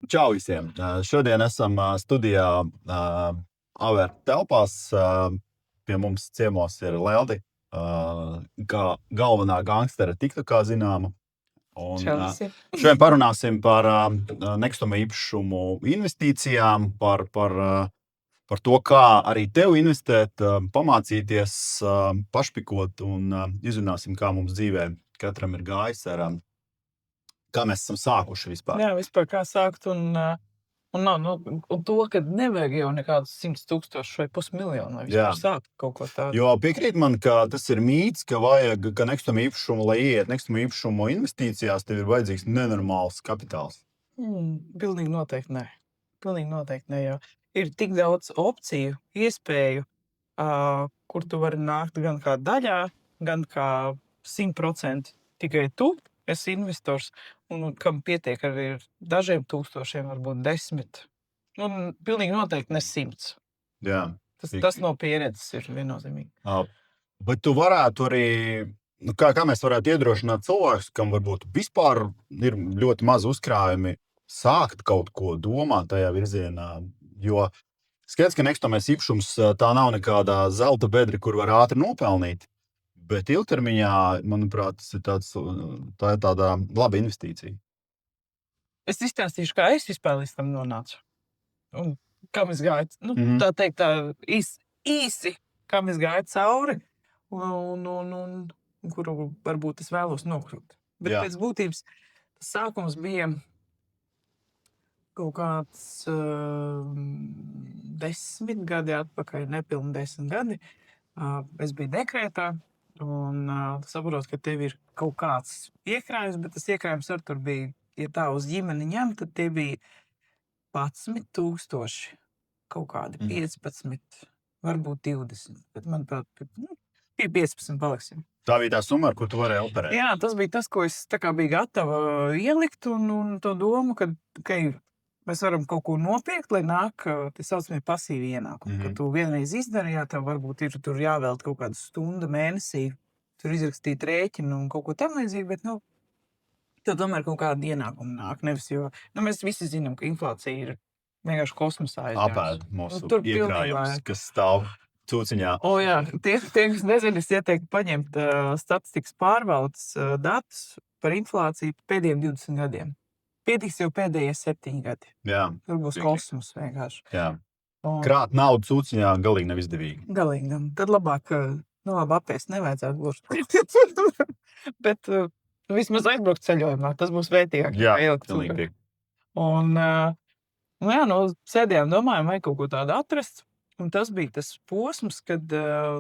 Čau visiem! Šodien esam studijā AVR telpās. Pie mums ciemos ir Leldi, kā galvenā gangstere TikTokā zināma. Un, Čau visiem. šodien parunāsim par nekustamo īpašumu investīcijām, par to, kā arī tev investēt, pamācīties, pašpikot un izrunāsim, kā mums dzīvē katram ir gājis ar kā mēs esam sākuši vispār. Jā, vispār kā sākt un to, ka nevajag jau nekādus 100,000 vai pusmiljonu, lai vispār sākt kaut ko tādu. Jo piekrīt man, ka tas ir mīts, ka vajag, ka nekustamo īpašumu, lai ieiet nekustamo īpašumu investīcijās, tev ir vajadzīgs nenormāls kapitāls. Pilnīgi noteikti nē. Pilnīgi noteikti nē, jo ir tik daudz opciju, iespēju, kur tu vari nākt gan kā daļā, gan kā 100% tikai tu esi investors, un kam pietiek arī ar dažiem tūkstošiem, varbūt 10. Pilnīgi noteikti ne 100. Jā. Tas no pieredzes ir viennozīmīgi. Bet tu varētu arī, kā mēs varētu iedrošināt cilvēkus, kam varbūt vispār ir ļoti maz uzkrājumi, sākt kaut ko domāt tajā virzienā, jo skaidrs, ka nekustamais īpašums tā nav nekādā zelta bedre, kur var ātri nopelnīt. Bet ilgtermiņā, manuprāt, tas ir tāda laba investīcija. Es izstāstīšu, kā es vispār līdz tam nonācu. Un kam es gāju, tā teikt, īsi, kam es gāju cauri, un kuru varbūt es vēlos nokļūt. Bet pēc būtības tas sākums bija kaut kāds 10 gadi atpakaļ, nepilni 10 gadi. Es biju dekrētā. Un saprotu, ka tev ir kaut kāds iekrājums, bet tas iekrājums ar tur bija, ja tā uz ģimeni ņem, tad tie bija 11,000, kaut kādi 15, varbūt 20, bet manuprāt, pie 15 paliksim. Tā bija tā summa, ar ko tu varēji operēt. Jā, tas bija tas, ko es tā kā biju gatava ielikt un to domu, ka mēs varam kaut ko nopirkt, lai nāk tie saucamie pasīvi ienākumi. Kad tu vienreiz izdarījā, tev varbūt ir tur jāvēlt kaut kādu stundu mēnesī, tur izrakstīt rēķinu un kaut ko tam līdzīgi, bet, tev tomēr kaut kāda ienākuma nāk. Nevis, jo, mēs visi zinām, ka inflācija ir vienkārši kosmosā aizgājusi. Apēd mūsu iekrājums, kas stāv cūciņā. Jā, tie, kas nezinu, es ieteiktu paņemt statistikas pārvaldes datus par inflāciju pēdējiem 20 gadiem. Pietiks jau pēdējie 7 gadi. Jā. Tur būs kosmos vienkārši. Jā. Krāt naudu cūciņā galīgi nav izdevīgi. Galīgi. Tad labāk, apēst nevajadzētu būt. Bet vismaz aizbraukt ceļojumā, tas būs vērtīgāk. Jā, pilnīgi. Un, sēdējām, domājām, vai kaut ko tādu atrast. Un tas bija tas posms, kad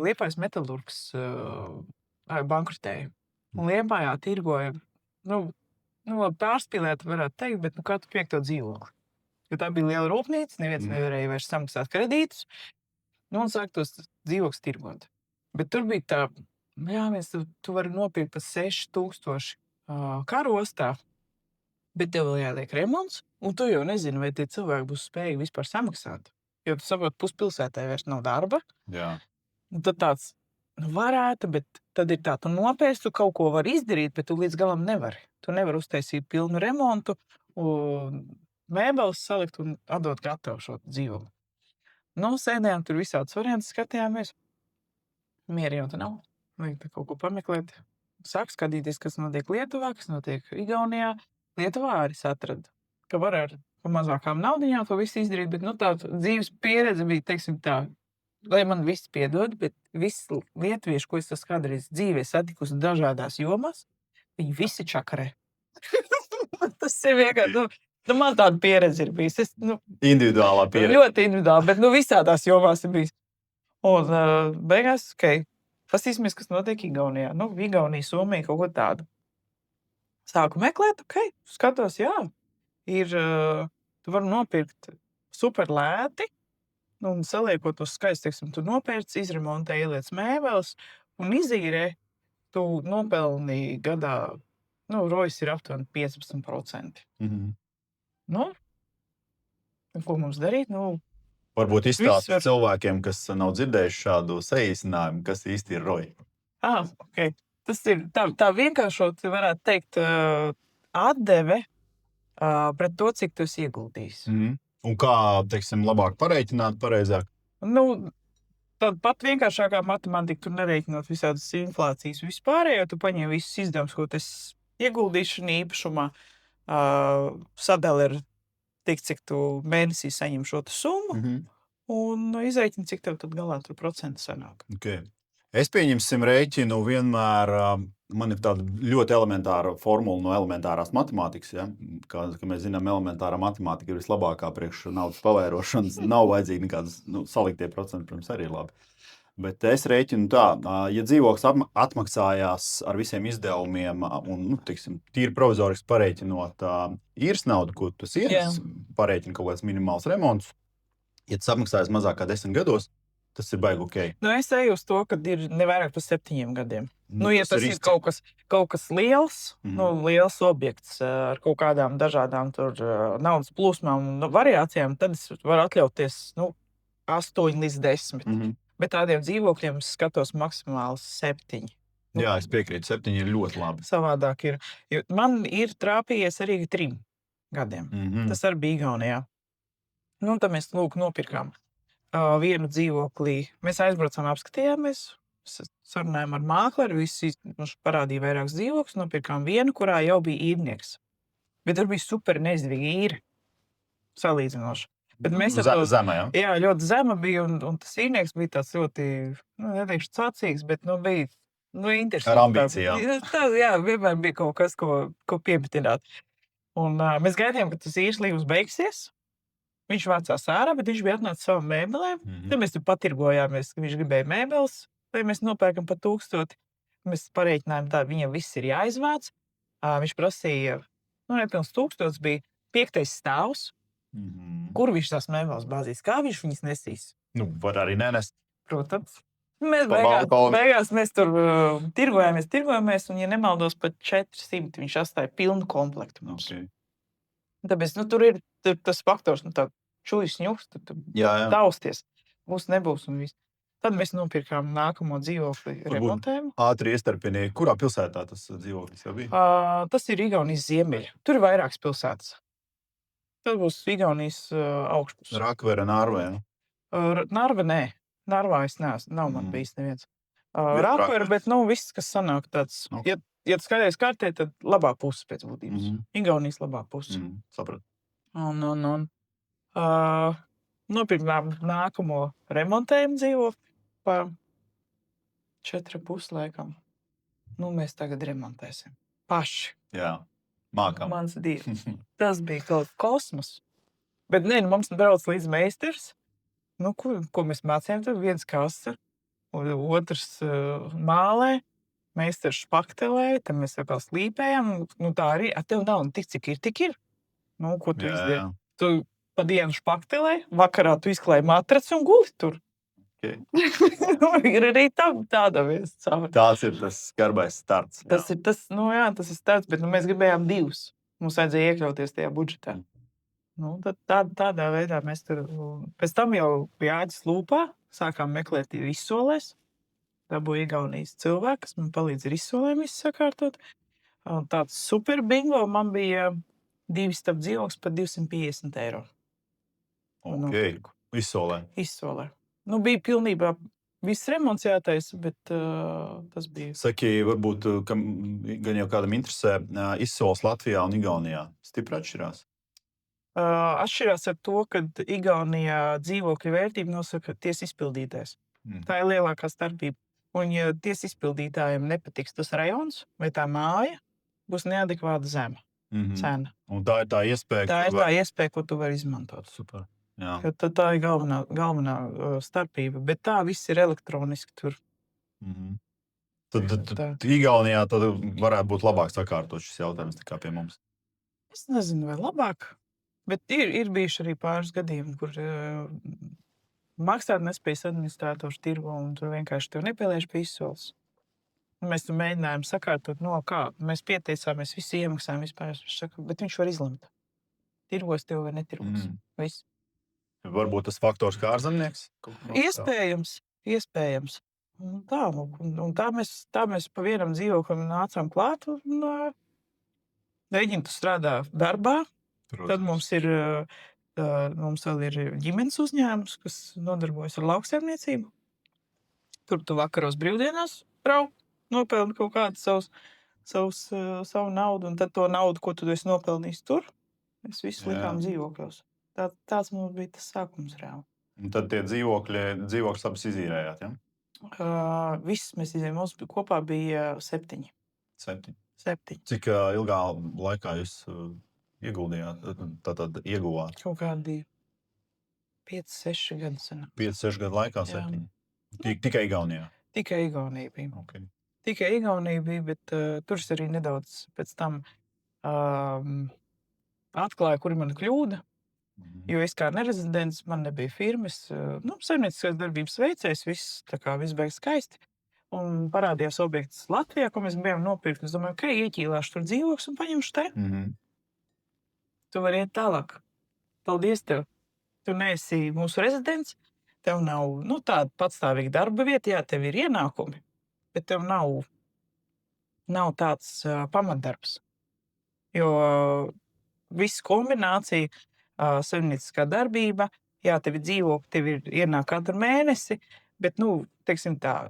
Liepājas metalurgs bankrutēja. Un Liepājā tirgoja, pārspīlēt varētu teikt, bet katru 5. dzīvokli. Jo tā bija liela rūpnīca, neviens nevarēja vairs samaksāt kredītus, un sāk tos dzīvokļus tirgot. Bet tur bija tā, tu vari nopirkt par 6,000 karostā, bet tev vēl jāliek remonts, un tu jau nezini, vai tie cilvēki būs spējīgi vispār samaksāt. Jo tu saproti, puspilsētai vairs nav darba. Jā. Un tad tāds, varētu, bet tad ir tā, tu nopērci, tu kaut ko vari izdarīt, bet tu līdz galam nevari. Tu nevari uztaisīt pilnu remontu, mēbeles salikt un atdot gatavu šo dzīvokli. Sēdējām tur visādus variantus, skatījāmies. Mieri jau tā nav. Vajag kaut ko pameklēt. Sāk skatīties, kas notiek Lietuvā, kas notiek Igaunijā. Lietuvā arī atrada, ka var ar mazākām naudiņām to visu izdarīt, bet tā dzīves pieredze bija, teiksim tā, lai man viss piedod, bet visi lietuvieši, ko es kādreiz dzīvē satikusi dažādās jomās, viņi visi čakarē. Tas ir vienkārši, man tāda pieredze ir bijis. Individuālā pieredze. Ļoti individuāli, bet visādās jomās ir bijis. Un beigās, pastīsimies, kas notiek Igaunijā. Igaunija, Somija, kaut ko tādu. Sāku meklēt, skatos, ir, tu vari nopirkt super lēti, un saliekot tos skaisti, teiksim, tu nopērci, izremontē, ieliec mēbeles un izīrē, tu nopelni gadā, rojas ir aptuveni 15%. Ko mums darīt? Varbūt izstāst cilvēkiem, kas nav dzirdējuši šādu saīsinājumu, kas īsti ir roja. Tas ir tā vienkāršot, varētu teikt, atdeve pret to, cik tu esi ieguldījis. Un kā, teiksim, labāk pareiķināt pareizāk? Nu, tad pat vienkāršākā matemātika, tur nereikinot visādas inflācijas vispārējo, tu paņem visus izdevumus, ko tas ieguldīšu īpašumā, sadali ar tik, cik tu mēnesī saņem šo summu, un izreikini, cik tev tad galā tur procentu sanāk. Okay. Es pieņemsim rēķinu vienmēr, man ir tāda ļoti elementāra formula no elementārās matemātikas, ja? Kā mēs zinām, elementārā matemātika ir vislabākā priekš naudas pavērošanas, nav vajadzīgi nekādas, saliktie procenti, protams, arī ir labi. Bet es rēķinu tā, ja dzīvoklis atmaksājās ar visiem izdevumiem un, teiksim, tīri provizoriski parēķinot īres naudu, ko tu ienes, parēķini kaut kāds minimāls remonts, ja tas apmaksājas mazāk kā 10 gados, tas ir baigi ok. Nu, es eju uz to, ka ir nevairāk par 7 gadiem. Ja tas ir kaut kas liels, liels objekts ar kaut kādām dažādām tur naudas plūsmām un variācijām, tad es varu atļauties 8 līdz 10. Bet tādiem dzīvokļiem es skatos maksimāli 7. Jā, es piekrītu, 7 ir ļoti labi. Savādāk ir. Jo man ir trāpījies arī 3 gadiem. Tas arī bija Igaunijā. Tad mēs nopirkām vienu dzīvoklī. Mēs aizbraucām, apskatījāmies, sarunājām ar mākleri, visi mums parādīja vairākus dzīvokļus, nopirkām vienu, kurā jau bija īrnieks. Bet tur bija super neizdevīgi īri salīdzinoši. Bet mēs zema, jā? Jā, ļoti zema bija, un tas īrnieks bija tāds ļoti, neteikšu cacīgs, bet bija interesanti. Ar ambīcijām. Jā, vienmēr bija kaut kas, ko piemetināt. Un mēs gaidījām, ka tas īres līgums beigsies. Viņš vācās ārā, bet viņš bija atnācis savām mēbelēm. Tad mēs tur patirgojāmies, ka viņš gribēja mēbeles, vai mēs nopērkam par 1000. Mēs pareiķinājām tā, viņam viss ir jāizvāc. Viņš prasīja, nepilns 1000 bija 5. stāvs, kur viņš tās mēbeles bāzīs, kā viņš viņas nesīs. Var arī nenest. Protams. Mēs beigās mēs tur tirgojāmies, un, ja nemaldos, pat 400 viņš atstāja pilnu komplektu mums. Okay. Tāpēc, tur ir tas faktors, tā čujas ņuks, tausties. Būs, nebūs un viss. Tad mēs nopirkām nākamo dzīvokli remontējumu. Ātri iestarpinieki. Kurā pilsētā tas dzīvoklis jau bija? Tas ir Igaunijas ziemeļi. Tur ir vairākas pilsētas. Tas būs Igaunijas augšpus. Rakvere, Narve, Narve, nē. Narvā es neesmu. Nav man bijis neviens. Rakvere, bet viss, kas sanāk tāds. Okay. Ja tu skaties kartē, tad labā puse pēc būtības. Igaunijas labā puse. Sapratu. Un nopirkām nākamo remontējumu dzīvokli par 4,5 laikam. Mēs tagad remontēsim. Paši. Jā, mākam. Mans dievs. Tas bija kaut kosmos. Bet mums brauc līdz meistars. Ko mēs mācījām tur? Viens kasa, otrs mālē. Meistars špaktelēja, tad mēs atkal slīpējām. Tā arī, tev nav tik, cik ir, tik ir. Ko tu izdari? Tu pa dienu špaktelēji, vakarā tu izklāji matraci un guli tur. Okay. Ir arī tāda vies cauri. Tās ir tas skarbais starts. Tas ir starts, bet mēs gribējām 2. Mums vajadzēja iekļauties tajā budžetā. Tad tādā veidā mēs tur... Pēc tam jau bija Jāģis Lūpā, sākām meklēt izsolēs. Dabūja Igaunijas cilvēki, kas man palīdz ar izsolēm visu sakārtot. Tāds super bingo man bija 2 stāvu dzīvoklis par 250 eiro. Okay. Izsolē. Izsolē. Bija pilnībā viss remonts jātais, bet tas bija... Saki, varbūt, gan jau kādam interesē, izsoles Latvijā un Igaunijā stipri atšķirās? Atšķirās ar to, ka Igaunijā dzīvokļa vērtība nosaka tiesa izpildītājs. Tā ir lielākā starpība. Un, ja tiesa izpildītājiem nepatiks tas rajons vai tā māja, būs neadekvāta zema cena. Un tā ir tā iespēja, tā ir tā iespēja, ko tu vari izmantot. Super. Jā. Tā ir galvenā starpība, bet tā viss ir elektroniski tur. Tad Igaunijā tad varētu būt labāk sakārtot šis jautājums nekā pie mums. Es nezinu, vai labāk, bet ir bijuši arī pāris gadījumi, kur maksāt nespējas administrātors tirgo un tur vienkārši tev nepieliež pie izsoles. Mēs tur mēģinājām sakārtot, kā mēs pieteicāmies, visi iemaksājām vispār, bet viņš var izlemt. Tirgos tev vai netirgos. Viss. Varbūt tas faktors kā ārzemnieks? Iespējams. Un tā mēs pa vienam dzīvoklim nācām klāt un mēģināt strādā darbā, Tad mums vēl ir ģimenes uzņēmums, kas nodarbojas ar lauksaimniecību. Tur tu vakaros brīvdienās brauc, nopelni kaut kādu savu naudu, un tad to naudu, ko tu esi nopelnījis tur, mēs visu likām dzīvokļos. Tāds mums bija tas sākums reāli. Un tad tie dzīvokļus abas izīrējāt, ja? Viss mēs izējām, mums kopā bija 7. 7. 7. Cik ilgā laikā jūs ieguldījāt, tātad ieguvāt? Kaut kādi 5-6 gadi sanāk. 5-6 gadu laikā 7. Tikai Igaunijā? Tikai Igaunija bija. Okay. Tikai Igaunija bija, bet tur es arī nedaudz pēc tam atklāju, kur ir mana kļūda. Jo es kā nerezidents, man nebija firmas, saimnieciskās darbības veicējs, viss beigas skaisti. Un parādījās objekts Latvijā, ko mēs bijām nopirkt. Es domāju, ka ieķīlāšu tur dzīvokļus un paņemšu te. Tu vari iet tālāk. Paldies tev. Tu neesi mūsu rezidents, tev nav tāda patstāvīga darba vieta, jā, tev ir ienākumi, bet tev nav tāds pamatdarbs. Jo viss kombinācija, saimnieciskā darbība, jā, tev ir dzīvokļi, tev ir ienāk katru mēnesi, bet, teiksim tā,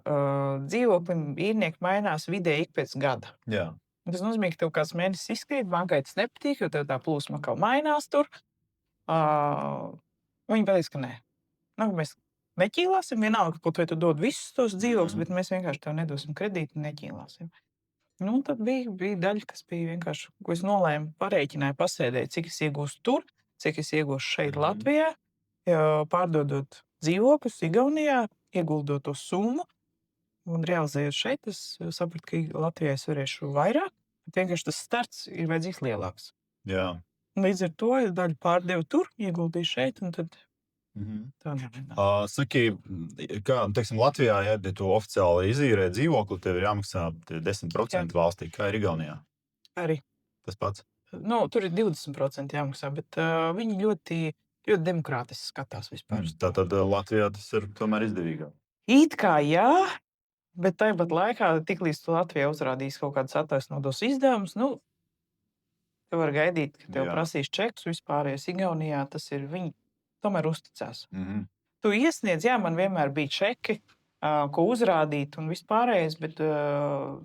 dzīvokļi īrnieki mainās vidēji ik pēc gada. Jā. Tas nozīmē, ka tev kāds mēnesis izkrīt, bankai tas nepatīk, jo tev tā plūsma kaut mainās tur. Viņi pateiks, ka nē. Mēs neķīlāsim, vienalga, kaut vai tu dod visus tos dzīvokļus, bet mēs vienkārši tev nedosim kredītu un neķīlāsim. Tad bija daļa, kas bija vienkārši, ko es nolēmu, parēķināju, pasēdēju, cik es iegūstu tur, cik es iegūstu šeit Latvijā, pārdodot dzīvokļus Igaunijā, ieguldot to summu un realizējot šeit, es sapratu, ka Latvijā es varēšu vairāk, bet vienkārši tas starts ir vajadzīgs lielāks. Jā. Līdz ar to es daļu pārdevu tur, ieguldīju šeit, un tad tā nevienā. Saki, kā, teiksim, Latvijā, ja tu oficiāli izīrē dzīvokli, tev ir jāmaksā 10% valstī, kā ir Igaunijā? Arī. Tas pats? Tur ir 20% jāmaksā, bet viņi ļoti demokrātiski skatās vispār. Tātad Latvijā tas ir tomēr izdevīgāk? It kā jā, bet tāpat laikā, tiklīdz tu Latvijā uzrādīs kaut kādus attaisnotos izdevumus, tu vari gaidīt, ka tev prasīs čekus vispārējais. Igaunijā tas ir viņi tomēr uzticās. Tu iesniedz, jā, man vienmēr bija čeki, ko uzrādīt un vispārējais, bet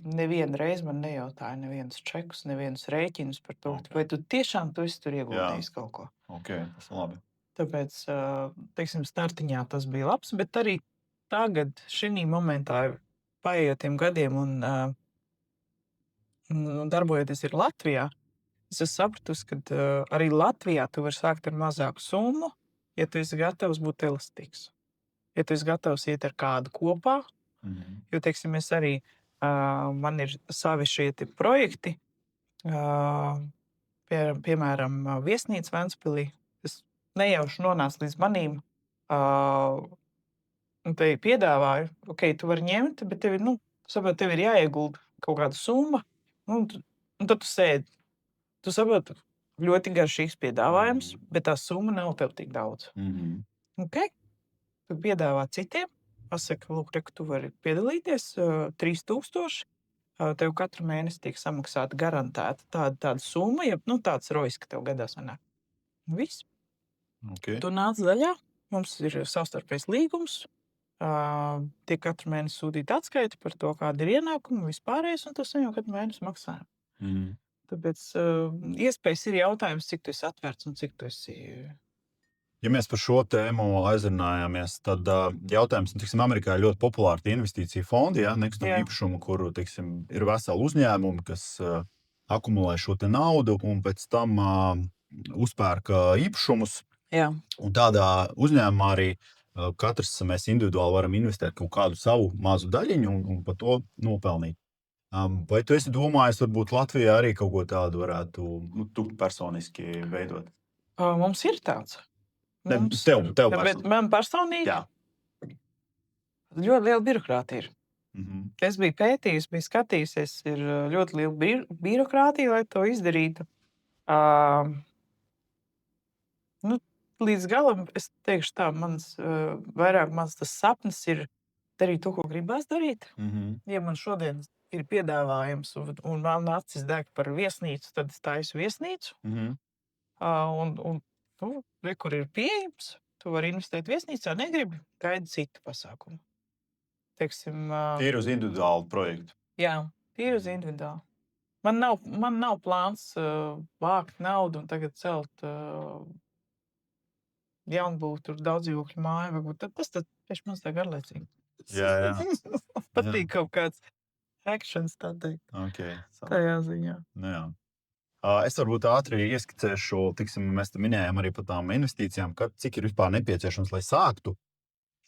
nevienu reizi man nejautāja nevienus čekus, nevienus rēķinus par to, vai tu tiešām tu esi tur ieguldījis kaut ko. Ok, tas ir labi. Tāpēc, teiksim, startiņā tas bija labs, bet arī tagad, šī momentā, paējot tiem gadiem un darbojoties ir Latvijā, es esmu sapratusi, ka arī Latvijā tu vari sākt ar mazāku summu, ja tu esi gatavs būt elastīgs. Ja tu esi gatavs iet ar kādu kopā, jo, teiksim, es arī, man ir savi šie projekti, piemēram, viesnīca Ventspilī, es nejauši nonācu līdz manīm, un te piedāvāju, ok, tu vari ņemt, bet tev ir jāiegulda kaut kāda summa, un tad tu sēdi. Tu saproti, ļoti garšīgs piedāvājums, bet tā summa nav tev tik daudz. Ok? Tu piedāvā citiem, pasaka, lūk, tu vari piedalīties 3000, tev katru mēnesi tiek samaksāta garantēta tāda summa, ja tāds rojas, ka tev gadā sanāk. Viss. Okay. Tu nāc daļā, mums ir savstarpējs līgums, tiek katru mēnesi sūtīta atskaita par to, kāda ir ienākuma vispārējais, un tas saņem katru mēnesi maksājumu. Tāpēc iespējas ir jautājums, cik tu esi atvērts un cik tu esi... Ja mēs par šo tēmu aizrunājāmies, tad jautājums, Amerikā ir ļoti populāri investīciju fondi, nekustamo īpašumu, kuru, ir veseli uzņēmumi, kas akumulē šo te naudu un pēc tam uzpērka īpašumus. Jā. Un tādā uzņēmumā arī katrs mēs individuāli varam investēt kaut kādu savu mazu daļiņu un par to nopelnīt. Vai tu esi domājis, varbūt Latvijā arī kaut ko tādu varētu tu personiski veidot? Mums ir tāds. Tev bet man personīgi? Jā. Ļoti liela birokrātija ir. Es biju pētījis, biju skatījusies, ir ļoti liela birokrātija, lai to izdarītu. Līdz galam, es teikšu tā, vairāk mans tas sapnis ir darīt to, ko gribās darīt. Ja man šodien ir piedāvājums un man acis deg par viesnīcu, tad es taisu viesnīcu. Un kur ir pieejams, tu vari investēt viesnīcā, negribi, gaidi citu pasākumu. Teiksim, Tīri uz individuālu projektu. jā, tīri uz individuāli. Man nav plāns vākt naudu un tagad celt jaunbūvu tur daudz dzīvokļu māju. Varbūt tas tieši mums tā garlaicīgi. Jā. Patīk kaut kāds actions, tā teikt, Okay. tajā ziņā. Nu, jā. Es varbūt ātri ieskicēšu, tiksim, mēs te minējām arī par tām investīcijām, cik ir vispār nepieciešams, lai sāktu.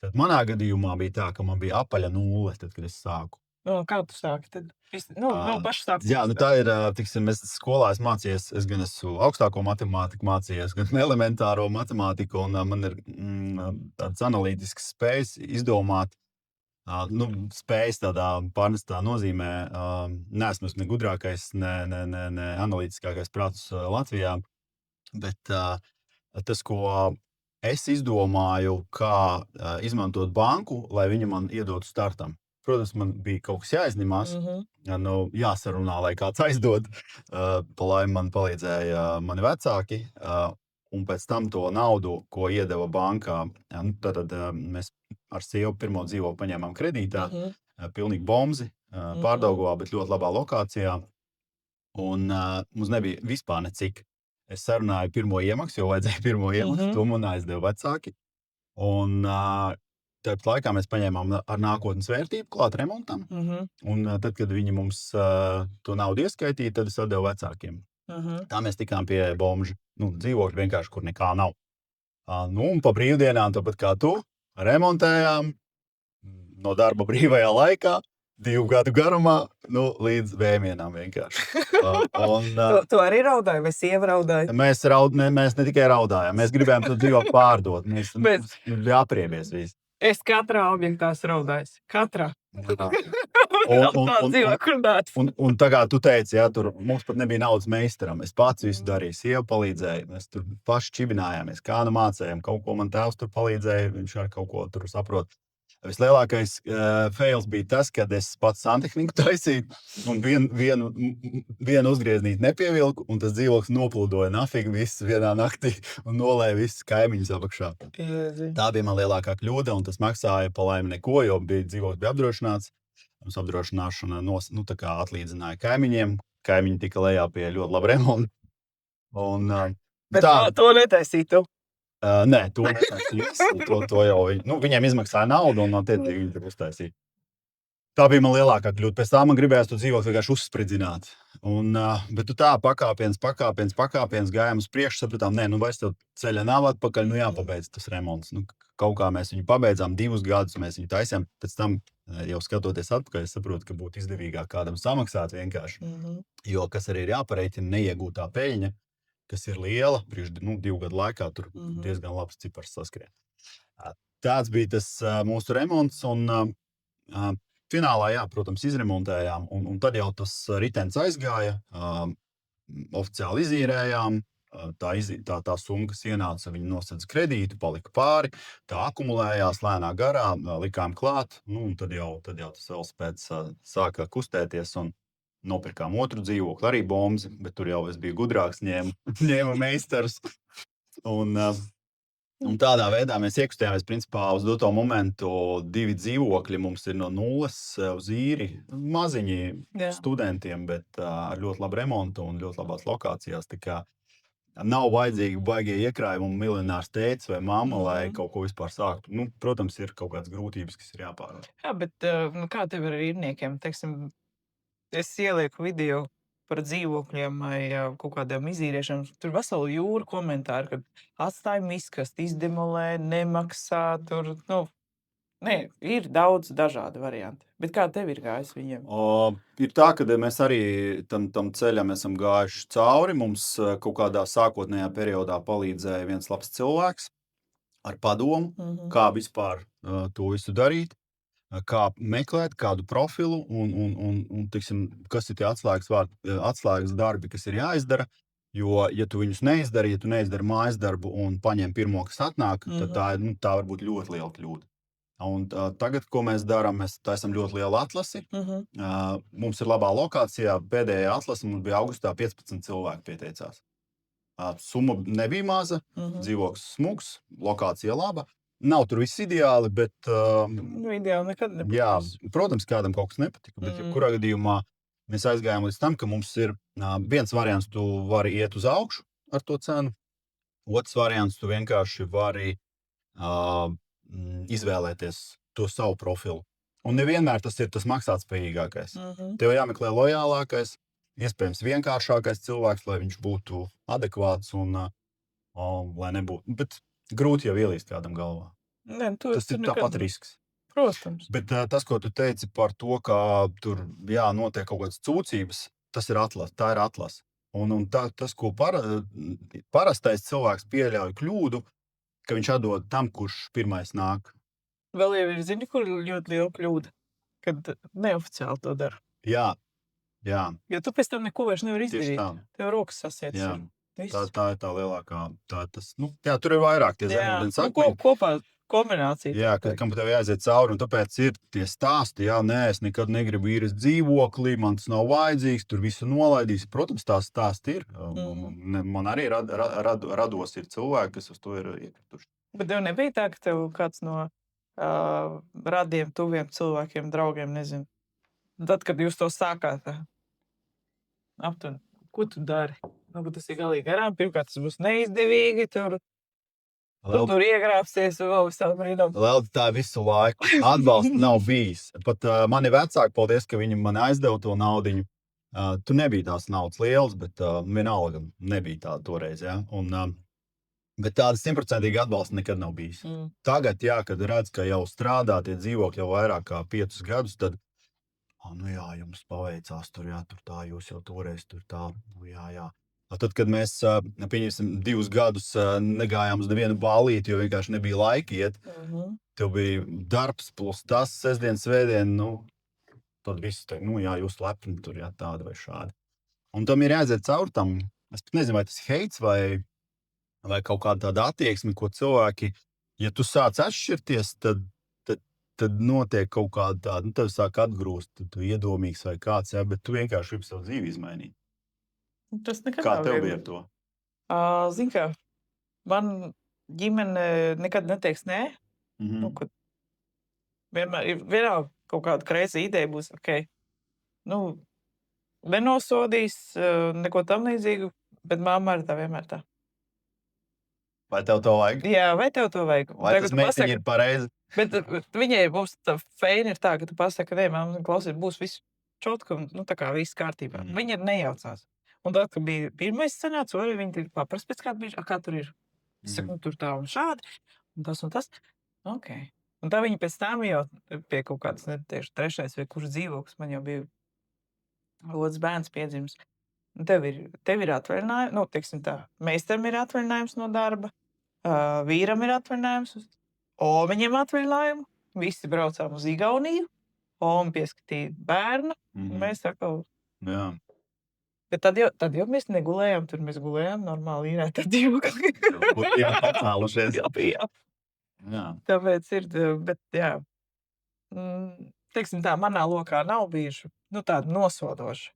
Tad manā gadījumā bija tā, ka man bija apaļa nulle, tad, kad es sāku. Kā tu sāki? Tad, no paša sākuma. Jā, tā ir, tiksim, es skolā esmu mācījies, es gan esmu augstāko matemātiku mācījies, gan elementāro matemātiku, un man ir tāds analītisks spējas izdomāt, spējas tādā pārnestā nozīmē, neesmu ne gudrākais, ne analītiskākais prātus Latvijā, bet tas, ko es izdomāju, kā izmantot banku, lai viņa man iedotu startam. Protams, man bija kaut kas jāizņemās, jāsarunā, lai kāds aizdod, pa laimi man palīdzēja mani vecāki, un pēc tam to naudu, ko iedeva bankā, tad mēs ar sievu pirmo dzīvokli paņēmām kredītā, pilnīgi bomzi, Pārdaugavā, bet ļoti labā lokācijā, un mums nebija vispār necik. Es sarunāju pirmo iemaksu, jo vajadzēja pirmo iemaksu, to man aizdeva vecāki, un tāpat laikā mēs paņēmām ar nākotnes vērtību klāt remontam, un tad, kad viņi mums to naudu ieskaitīja, tad es atdevu vecākiem. Tā mēs tikām pie bomža, dzīvokļu vienkārši, kur nekā nav. Un pa brīvdienām, tāpat kā tu, remontējām no darba brīvajā laikā, 2 gadu garumā, līdz vēmienām vienkārši. Tu arī raudāji, vai sieva raudāja? Mēs ne tikai raudājām, mēs gribējām to dzīvokli pārdot, mēs bija apriebies visi. Es katrā objektā raudāju. Katrā. Un tā kā tu teici, tur mums pat nebija naudas meistaram. Es pats visu darīju, sieva palīdzēja. Mēs tur paši čibinājāmies, kā mācējām. Kaut ko man tēvs tur palīdzēja, viņš ar kaut ko tur saprot. Vislielākais fails bija tas, kad es pats santehniku taisīju un vienu uzgrieznīti nepievilku, un tas dzīvoklis noplūdoja nafīgi viss vienā naktī un nolēja visus kaimiņus apakšā. Tā bija man lielākā kļūda, un tas maksāja pa laimi neko, jo dzīvoklis bija apdrošināts. Mums apdrošināšana atlīdzināja kaimiņiem. Kaimiņi tika lejā pie ļoti laba remonta. Bet to netaisītu? Nē, to netaisīju. To jau viņiem izmaksāja naudu, un no tiecīgi viņi tur uztaisīja. Tā bija man lielākā kļūda. Pēc tā man gribējās to dzīvokli vienkārši uzspridzināt. Bet tu tā pakāpiens gājām uz priekšu, sapratām, vairs tev ceļa nav atpakaļ, jāpabeidz tas remonts. Kaut kā mēs viņu pabeidzām 2 gadus, mēs viņu taisījām. Pēc tam, jau skatoties atpakaļ, es saprotu, ka būtu izdevīgāk kādam samaksāt vienkārši. Jo, kas arī ir jāpareitina, neiegūtā peļņa, kas ir liela, priekš 2 gadu laikā, tur diezgan labs cipars saskrien. Tāds bija tas mūsu remonts, un finālā, protams, izremontējām, un tad jau tas ritenis aizgāja, oficiāli izīrējām, tā summa, kas ienāca, viņi nosedz kredītu, palika pāri, tā akumulējās lēnā garā, likām klāt, un tad jau tas velospēds sāka kustēties, un nopirkām otru dzīvokli, arī bomzi, bet tur jau es biju gudrāks, ņēma meistars. Un tādā veidā mēs iekustējāmies, principā, uz doto momentu 2 dzīvokļi. Mums ir no 0 uz īri, maziņi studentiem, bet ar ļoti labu remontu un ļoti labās lokācijās. Tā kā nav vajadzīgi baigie iekrājumi un miljonārs tētis vai mamma, lai kaut ko vispār sāktu. Protams, ir kaut kādas grūtības, kas ir jāpārvar. Jā, bet kā tev ar īrniekiem, teiksim, es ielieku video par dzīvokļiem vai kaut kādām izīriešanām. Tur veselu jūru komentāru, kad atstāja miskast, izdemolē, nemaksā. Tur, ir daudz dažādi varianti. Bet kā tev ir gājis viņiem? Ir tā, ka mēs arī tam ceļam esam gājuši cauri. Mums kaut kādā sākotnējā periodā palīdzēja viens labs cilvēks ar padomu, kā vispār to visu darīt. Kā meklēt kādu profilu un tiksim, kas ir tie atslēgas darbi, kas ir jāizdara. Jo, ja tu viņus neizdari, ja tu neizdari mājas darbu un paņem pirmo, kas atnāk, tad tā var būt ļoti liela kļūda. Un tagad, ko mēs darām, mēs taisam ļoti lielu atlasi. Mums ir labā lokācijā. Pēdējā atlase mums bija augustā 15 cilvēki pieteicās. Summa nebija maza, Mhm. dzīvoklis smuks, lokācija laba. Nav tur viss ideāli, bet Nu, ideāli nekad jā, nepatīs. protams, kādam kaut kas nepatika, bet jebkurā gadījumā mēs aizgājām līdz tam, ka mums ir viens variants, tu vari iet uz augšu ar to cenu, otrs variants, tu vienkārši vari izvēlēties to savu profilu. Un nevienmēr tas ir tas maksātspējīgākais. Tev jāmeklē lojālākais, iespējams vienkāršākais cilvēks, lai viņš būtu adekvāts un lai nebūtu. Bet grūti jau ielīst kādam galvā. Ne, Tas ir tāpat risks. Protams. Bet tas, ko tu teici par to, ka tur notiek kaut kādas cūcības, tas ir atlas, tā ir atlase. Un tas, ko parastais cilvēks pieļauj kļūdu, ka viņš atdod tam, kurš pirmais nāk. Vēl jau ir, zini, kur ļoti liela kļūda, kad neoficiāli to dara. Jā. Jo tu pēc tam neko vairs nevar Tieši izdarīt. tā. Tev rokas sasietas. Jā. Viss. Tā ir tā lielākā. Tur ir vairāk tie zemūdens akmeņi. Kopā kombinācija. Jā, kam tev jāiziet cauri, un tāpēc ir tie stāsti, nē, es nekad negribu īrest dzīvokli, man tas nav vajadzīgs, tur visu nolaidīs. Protams, tās stāsti ir. Man arī rados ir cilvēki, kas uz to ir iekrituši. Bet tev nebija tā, ka tev kāds no radiem, tuviem cilvēkiem, draugiem, nezinu, tad, kad jūs to sākāt, aptuveni, ko tu dari? Nu, tas ir galīgi garām. Pirmkārt, tas būs neizdevīgi. Tur iegrābsies vēl visām brīdām. Vēl tā visu laiku. Atbalsts nav bijis. Pat mani vecāki, paldies, ka viņi man aizdeva to naudiņu. Tur nebija tās naudas lielas, bet vienalga nebija tāda toreiz. Ja? Bet tāda 100% atbalsta nekad nav bijis. Tagad, kad redz, ka jau strādā tie dzīvokļi jau vairāk kā 5 gadus, tad jums paveicās tur tā, jūs jau toreiz tur tā, jā. Tad, kad mēs, pieņemsim, 2 gadus negājām uz nevienu ballīti, jo vienkārši nebija laika iet, tev bija darbs plus tas, sestdien, svētdien, tad viss te, jūs lepni tur, tāda vai šāda. Un tam ir jāiziet caur tam. Es pat nezinu, vai tas heits vai kaut kāda tāda attieksme, ko cilvēki, ja tu sāc atšķirties, tad notiek kaut kāda tāda, tev sāk atgrūst, tu iedomīgs vai kāds, bet tu vienkārši gribi savu dzīvi izmainīt. Tas nekad Kā nav tev viegli. bija ar to? Zini kā, man ģimene nekad neteiks nē. Kad vienalga kaut kāda kreisa ideja būs, nenosodīs, neko tam līdzīgu, bet mamma ir tā vienmēr tā. Vai tev to vajag? Jā, vai tev to vajag? Vai tas meitiņi ir pareizi? Bet viņai mums tā feina ir tā, ka tu pasaki, ka nē, mamma, klausies, būs viss čotka, tā kā viss kārtībā. Viņa nejaucās. Un tad, kad bija pirmais sanāca, viņi paprast pēc kāda brīža, kā tur ir. Es saku, tur tā un šādi, un tas. Ok. Un tā viņa pēc tam jau pie kaut kādas, netieši 3. vai kurš dzīvoklis, man jau bija otrs bērns piedzimis. Tev ir atvaļinājums, teiksim tā, meistaram ir atvaļinājums no darba, vīram ir atvaļinājums, omeņiem atvaļinājumu, visi braucām uz Igauniju, omi pieskatīja bērnu, un mēs atkal. Jā. Bet tad jau mēs negulējām, tur mēs gulējām normāli īrētā dzīvokli. Jā, atcēlušies. Jā. Tāpēc ir, bet jā, teiksim tā, manā lokā nav bijuši, tāda nosodoša,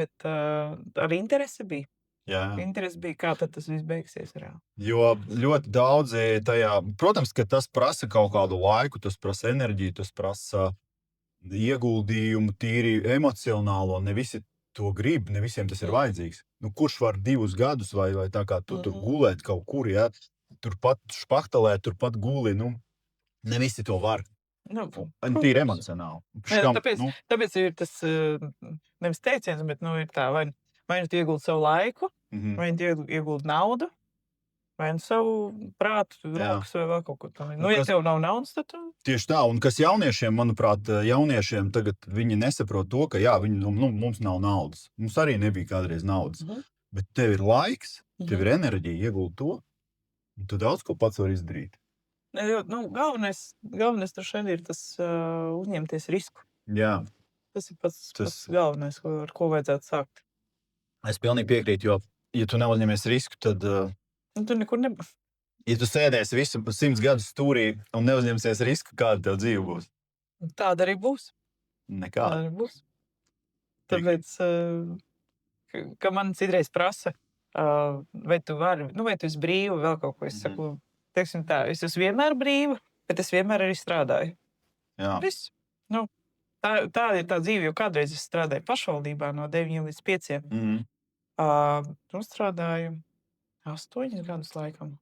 bet ar interesi bija. Jā. Interesi bija, kā tad tas viss beigsies. Reāli. Jo ļoti daudzi tajā, protams, ka tas prasa kaut kādu laiku, tas prasa enerģiju, tas prasa ieguldījumu, tīri emocionālo, ne visi to grib, ne visiem tas ir vajadzīgs. Kurš var 2 gadus vai tā kā tu tur gulēt kaut kur, turpat špaktalēt, turpat guli, ne visi to var. Tīri emocionāli. Tāpēc ir tas, nevis teiciens, bet ir tā, vai tu ieguldi savu laiku, vai tu ieguldi naudu, vai savu prātu, rokas vai vēl kaut ko tam. Ja tev nav naudas, tad tu... Tieši tā, un kas jauniešiem, manuprāt, tagad viņi nesaprot to, ka mums nav naudas. Mums arī nebija kādreiz naudas. Bet tev ir laiks, tev ir enerģija ieguldi to, un tu daudz ko pats var izdarīt. Galvenais tur šeit ir tas uzņemties risku. Jā. Tas ir pats galvenais, ar ko vajadzētu sākt. Es pilnīgi piekrītu, jo, ja tu neuzņemies risku, tad... Tu nekur nebūs. Ja tu sēdēsi visu 100 gadus stūrī un neuzņemsies risku, kāda tev dzīve būs? Tāda arī būs. Nekāda. Tāda arī būs. Tāpēc, ka man citreiz prasa, vai tu vari, vai tu esi brīva, vēl kaut ko. Es saku, teiksim tā, es esmu vienmēr brīva, bet es vienmēr arī strādāju. Jā. Viss. Nu, tā ir tā dzīve, jo kādreiz es strādāju pašvaldībā no 9 līdz 5. Tu strādāju 8 gadus laikam.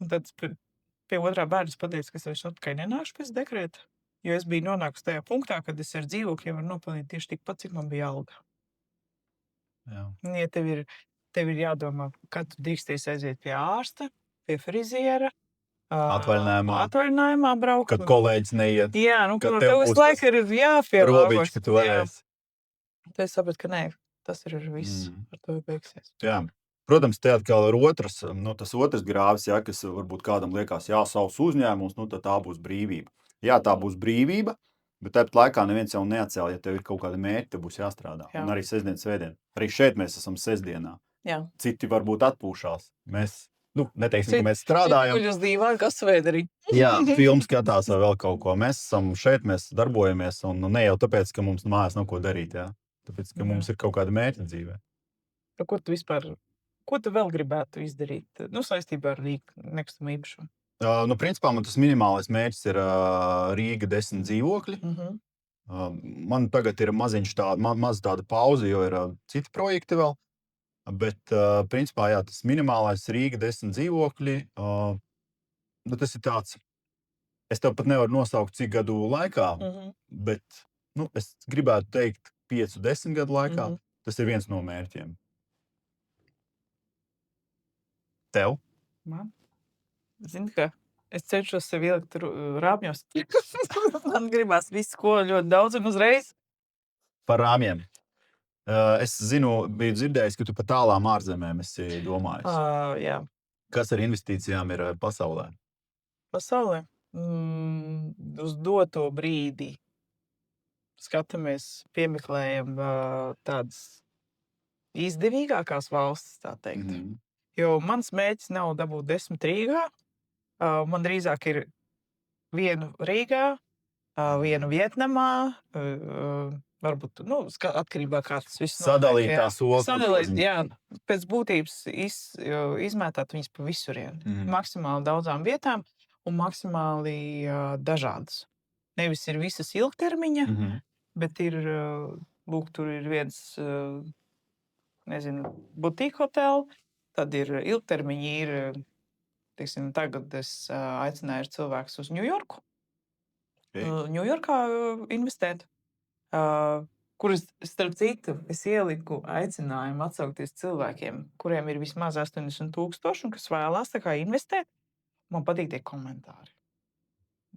Un tad pie otrā bērna pateicu, ka es vairs atpakaļ nenākšu pēc dekrēta, jo es biju nonākusi tajā punktā, kad es ar dzīvokļiem varu nopelnīt tieši tikpat, cik man bija alga. Jā. Un, ja tev ir jādomā, kad tu drīksties aiziet pie ārsta, pie friziera, atvaļinājumā braukt. Kad kolēģis neiet. Jā, kad tev visu laiku ir jāpielāgojas. Robiņš, ka tu varēsi. Tad es sapratu, ka nē, tas ir viss. Ar to beigsies. Jā. Protams, te atkal ir tas otrs grāvis, ja, kas varbūt kādam liekas, jā, savs uzņēmums, tad tā būs brīvība. Jā, tā būs brīvība, bet tāpat laikā neviens jau neatcēl, ja tev ir kaut kāda mērķa, tev būs jāstrādā. Jā. Un arī sestdien, svētdien. Arī šeit mēs esam sestdienā. Jā. Citi varbūt atpūšās. Mēs, neteiksim, ka mēs strādājam. Citi guļ uz dīvāna, kas svētdien. Jā, filmu skatās vai vēl kaut ko. Mēs esam šeit, mēs darbojamies, un ne jau tāpēc, ka mums mājās nav ko darīt, jā. Tāpēc, ka mums ir kaut kāda mērķa dzīvē. Ko tu vēl gribētu izdarīt? Saistībā ar nekustamo īpašumu. Principā man tas minimālais mērķis ir Rīga 10 dzīvokļi. Man tagad ir maz tāda pauze, jo ir citi projekti vēl. Bet, principā, jā, tas minimālais Rīga 10 dzīvokļi. Tas ir tāds, es tev pat nevaru nosaukt, cik gadu laikā, bet es gribētu teikt 5-10 gadu laikā. Tas ir viens no mērķiem. Tev? Man? Zini, ka es cenšos sev ielikt rāmjos. Man gribās visu, ko ļoti daudz un uzreiz. Par rāmjiem. Es biju dzirdējis, ka tu par tālām ārzemēm esi domājis. Jā. Kas ar investīcijām ir pasaulē? Pasaulē? Uz doto brīdi skatāmies, piemeklējam tādas izdevīgākās valstis, tā teikt. Jo mans mērķis nav dabūt 10 Rīgā. Man drīzāk ir vienu Rīgā, vienu Vietnamā, varbūt, atkarībā kā tas viss sadalīt tās ostas. Sadalīt, jā, pēc būtības izmētāt viņas pa visurien. Maksimāli daudzām vietām un maksimāli dažādas. Nevis ir visas ilgtermiņa, bet ir, tur ir viens, butīka hoteli, tad ir ilgtermiņi, teiksim, tagad es aicināju cilvēkus uz Ņujorku. Ņujorkā investēt, kur starp citu, es ieliku aicinājumu atsaukties cilvēkiem, kuriem ir vismaz 80,000 un kas vēlās tā kā investēt. Man patīk tie komentāri.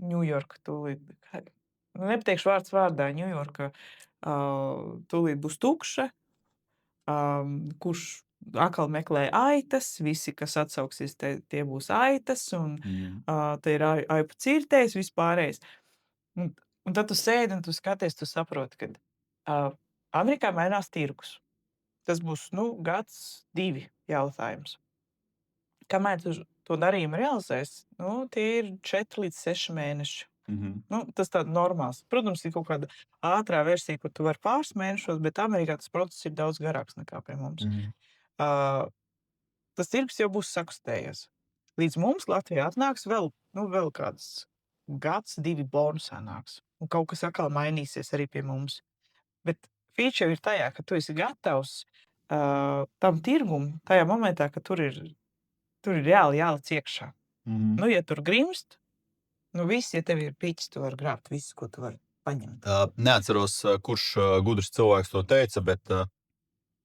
Ņujorka tūlīt, nepateikšu vārds vārdā, Ņujorka tūlīt būs tukša, kurš atkal meklē aitas, visi, kas atsauksies, tie būs aitas, un te ir aipu cirtējs, vispārējais. Un tad tu sēdi un tu skaties, tu saproti, ka Amerikā mainās tirgus. Tas būs, gads, 2 jautājums. Kamēr tu to darījumu realizēs, tie ir 4 līdz 6 mēneši. Tas tāds normāls. Protams, ir kaut kāda ātrā versija, kur tu vari pāris mēnešos, bet Amerikā tas process ir daudz garāks nekā pie mums. Tas tirgus jau būs sakustējies. Līdz mums Latvijā atnāks vēl kāds gads, 2 bonusā nāks. Un kaut kas atkal mainīsies arī pie mums. Bet feature ir tajā, ka tu esi gatavs tam tirgum, tajā momentā, ka tur ir reāli jālic iekšā. Ja tur grimst, viss, ja tev ir piķis, tu vari grābt visu, ko tu vari paņemt. Neatceros, kurš gudrs cilvēks to teica, bet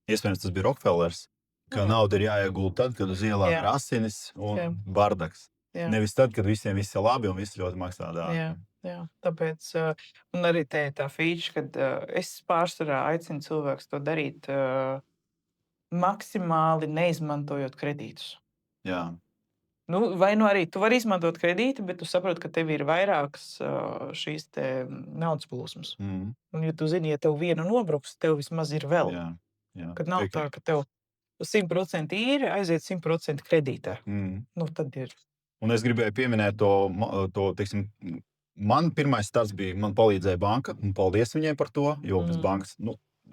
iespējams tas bija Rockefellers, ka nauda ir jāiegulda tad, kad uz ielām ir asinis un bardaks. Nevis tad, kad visiem viss ir labi un viss ļoti maksā dārgi. Jā, tāpēc, un arī tā feature, kad es pārsvarā aicinu cilvēkus to darīt maksimāli neizmantojot kredītus. Jā. Vai arī tu vari izmantot kredīti, bet tu saproti, ka tev ir vairākas šīs te naudas plūsmas. Un ja tu zini, ja tev viena nobruks, tev vismaz ir vēl. Jā. Kad nav tā, ka tev 100% īri aiziet 100% kredītā. Tad ir. Un es gribēju pieminēt to, teiksim, man pirmais starts bija, man palīdzēja banka, un paldies viņiem par to, jo bez bankas,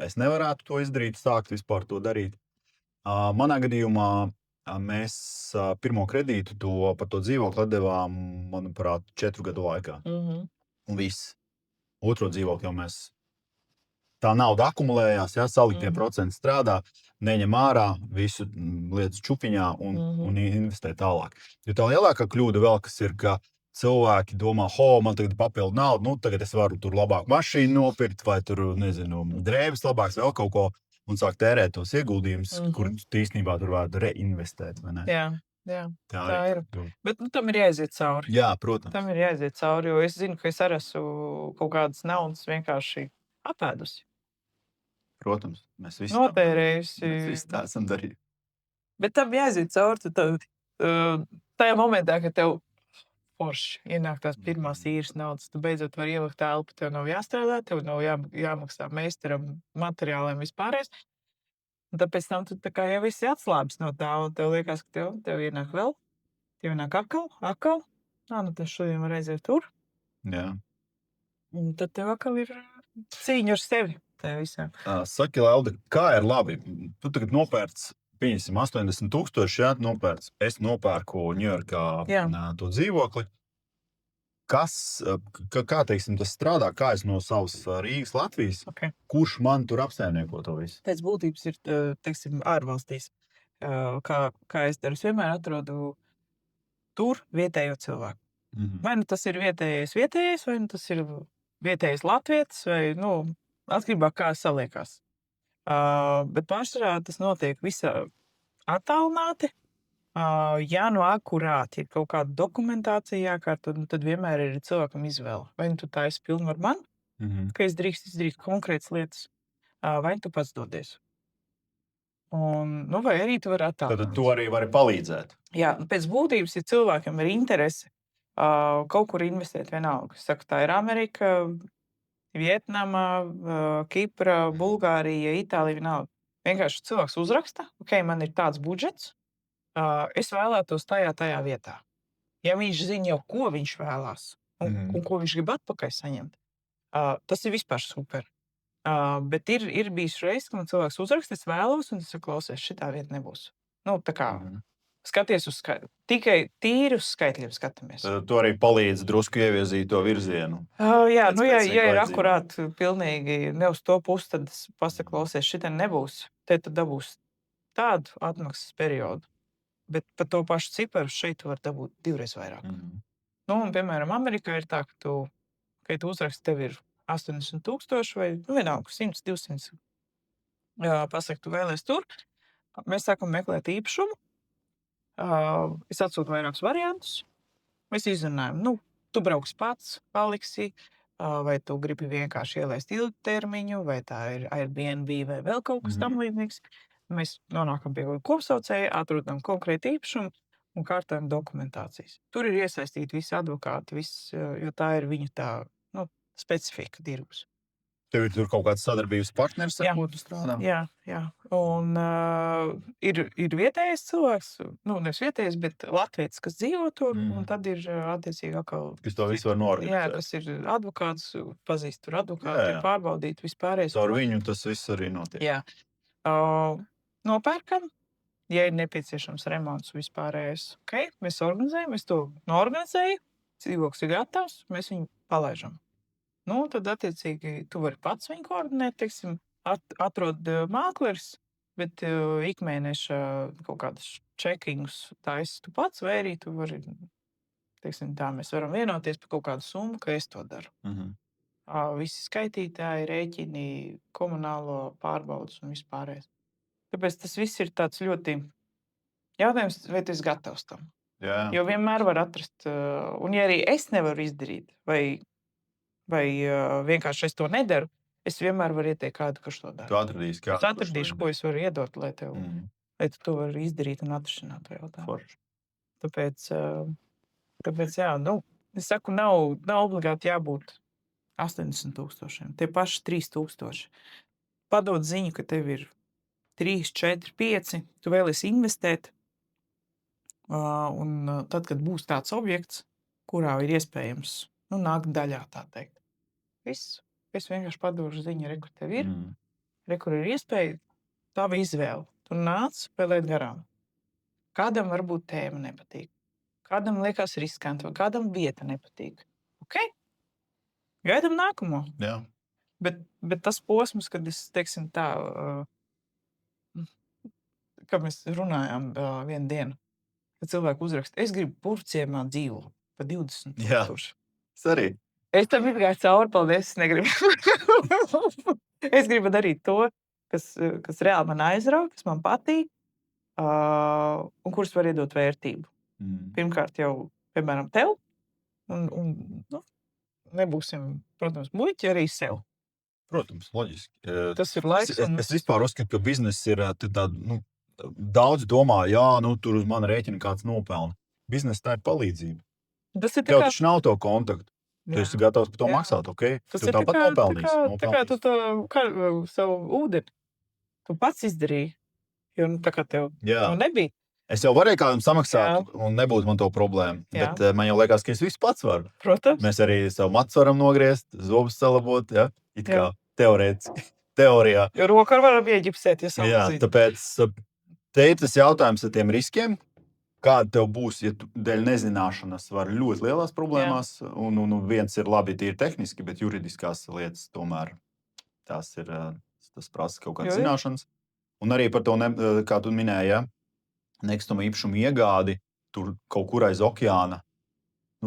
es nevarētu to izdarīt, sākt vispār to darīt. Manā gadījumā mēs pirmo kredītu par to dzīvokli atdevām, manuprāt, 4 gadu laikā. Un viss. Otro dzīvokli jau mēs. Tā nauda akumulējās, saliktie procenti strādā, neņem ārā visu lietas čupiņā un investē tālāk. Jo tā lielākā kļūda vēl, kas ir, ka cilvēki domā, man tagad papildu naudu, tagad es varu tur labāk mašīnu nopirkt, vai tur, nezinu, drēbes labāks, vēl kaut ko, un sāk tērēt tos ieguldījumus, kur īstenībā tur varētu reinvestēt, vai ne? Jā, tā ir. Bet tam ir jāiziet cauri. Jā, protams. Tam ir jāiziet cauri, jo es zinu, ka es arī esmu kaut kādas naudas vienkārši apēdusi. Protams, mēs visi notērējusi. Mēs visi tā esam darījuši. Bet tam jāiziet cauri, tad tajā momentā, kad tev forši ienāk tās pirmās īres naudas, tu beidzot vari ielikt telpu, tev nav jāstrādā, tev nav jāmaksā meistaram, materiāliem vispārējais. Un tad pēc tam tu tā kā jau visi atslābis no tā, un tev liekas, ka tev ienāk vēl, tev ienāk atkal. Nu tad šodien var aiziet tur. Jā. Un tad tev atkal ir cīņa ar sevi. Saki, Leldi, kā ir labi? Tu tagad nopērc, pieņemsim, 80,000, nopērc. Es nopērku Ņujorkā to dzīvokli. Kā teiksim, tas strādā? Kā es no savas Rīgas, Latvijas? Kurš man tur apsaimnieko to visu? Pēc būtības ir, teiksim, ārvalstīs. Kā es daru, es vienmēr atrodu tur vietējo cilvēku. Vai nu tas ir vietējais, vai nu tas ir vietējais latvietis, vai, atkarībā kā saliekās. Bet pārsvarā tas notiek visā attālināti. Ja akurāti ir kaut kāda dokumentācija jākārto, tad vienmēr ir cilvēkam izvēle. Vai tu tā esi pilnvar man, ka es drīkst izdarīt konkrētas lietas, vai tu pats dodies. Vai arī tu vari attālināt. Tad tu arī vari palīdzēt. Jā, pēc būtības, ja cilvēkam ir interese kaut kur investēt vienalga. Es saku, tā ir Amerika, Vietnama, Kipra, Bulgārija, Itālija, vienalga. Vienkārši cilvēks uzraksta, man ir tāds budžets, es vēlētos tajā vietā. Ja viņš zina jau, ko viņš vēlās un ko viņš grib atpakaļ saņemt, tas ir vispār super. Bet ir bijis reizes, ka man cilvēks uzraksta, es vēlos, un es saku, klausies, šitā vieta nebūs. Tā kā skaties uz tikai tīri uz skaitļiem skatāmies. Tu arī palīdzi drusku ieviezīt to virzienu. Jā, ja ir akurāti pilnīgi ne uz to pusi, tad es pasaku, klausies, šitā nebūs. Te tad dabūs tādu atmaksas periodu. Bet par to pašu ciparu šeit tu var dabūt 2 reizes vairāk. Un, piemēram, Amerikā ir tā, ka tu uzraksti, tev ir 80,000 vai vienalga 100, 200. Pasaka, tu vēlies tur. Mēs sākam meklēt īpašumu. Es atsūtu vairākus variantus. Mēs izrunājam, tu brauks pats, paliksi, vai tu gribi vienkārši ielaist ilgtermiņu, vai tā ir Airbnb vai vēl kaut kas tam līdzīgs. Mēs nonākam pie kopsaucēja, atrodam konkrēti īpašumu un kārtojam dokumentācijas. Tur ir iesaistīti visi advokāti, jo tā ir viņu tā specifika tirgus. Tev ir tur kaut kāds sadarbības partneris, ar ko tu strādā? Jā. Un ir vietējais cilvēks, nevis vietējais, bet latvietis, kas dzīvo tur, un tad ir attiecīgi atkal... Kas to visu var norganizēt. Jā, kas ir advokāts, pazīst tur advokāti, pārbaudīt vispārējais. Caur viņu tas viss arī notiek. Jā. Nopērkam, ja ir nepieciešams remonts vispārējais. Mēs organizējam, es to norganizēju, dzīvoklis ir gatavs, mēs viņu palaižam. Tad, attiecīgi, tu vari pats viņu koordinēt, teiksim, atrod mākleris, bet ikmēneša kaut kādas čekingus taisi tu pats, vai arī tu vari, teiksim, tā mēs varam vienoties par kaut kādu summu, ka es to daru. Visi skaitītāji, rēķini, komunālo pārbaudas un vispārējais. Tāpēc tas viss ir tāds ļoti jautājums, vai tu esi gatavs tam. Jā. Jo vienmēr var atrast, un ja arī es nevaru izdarīt, vai vienkārši es to nedaru, es vienmēr varu ieteikt kādu, kurš to dara. Tu atradīsi kādu. Es atradīšu, ko es varu iedot, lai tu to vari izdarīt un atrisināt to jautājumu. Tāpēc jā, es saku, nav obligāti jābūt 80,000. Tie paši 3,000. Padod ziņu, ka tev ir 3, 4, 5, tu vēlies investēt, un tad, kad būs tāds objekts, kurā ir iespējams nākt daļā, tā teikt. Viss. Es vienkārši padošu ziņu, kur tev ir, kur ir iespēja, tava izvēle. tu nāc spēlēt garām. Kādam varbūt tēma nepatīk. Kādam liekas riskanti, vai kādam vieta nepatīk. Ok? Gaidam nākamo. Jā. Bet tas posms, kad es, teiksim tā, kā mēs runājām vienu dienu, kad cilvēku uzraksta, es gribu Purvciemā dzīvot pa 20 Jā. 000. Es arī. Es tam izgāju cauri, paldies, es negribu. Es gribu darīt to, kas reāli man aizrauj, kas man patīk, un kurus var iedot vērtību. Pirmkārt jau, piemēram, tev, un nebūsim, protams, muļķi arī sev. Protams, loģiski. Tas ir laiks. Es vispār uzskatu, ka bizness ir tāda, daudz domā, jā, tur uz mani rēķina kāds nopelna. Bizness tā ir palīdzība. Tas ir Tev taču nav to kontaktu. Tu Jā. esi gatavs par to maksāt, ok? Tas Tu ir tāpat nopelnīsi. tā kā tu to savu ūdeni, tu pats izdarīji, jo tā kā tev Jā. nebija. Es jau varēju kādam samaksāt, un nebūtu man to problēmu. Jā. Bet man jau liekas, ka es visu pats varu. Protams. Mēs arī savu matu varam nogriezt, zobus salabot, ja? It kā Jā. teorētiski, teorijā. Jo roku varam ieģipsēt, ja Jā, savu tāpēc te ir tas jautājums ar tiem riskiem, kāda tev būs, ja tu dēļ nezināšanas var ļoti lielās problēmās, un viens ir labi tīri tehniski, bet juridiskās lietas tomēr tas prasa kaut kādas zināšanas. Un arī par to, kā tu minēji, ja? Nekustamo īpašumu iegādi tur kaut kur aiz okeāna.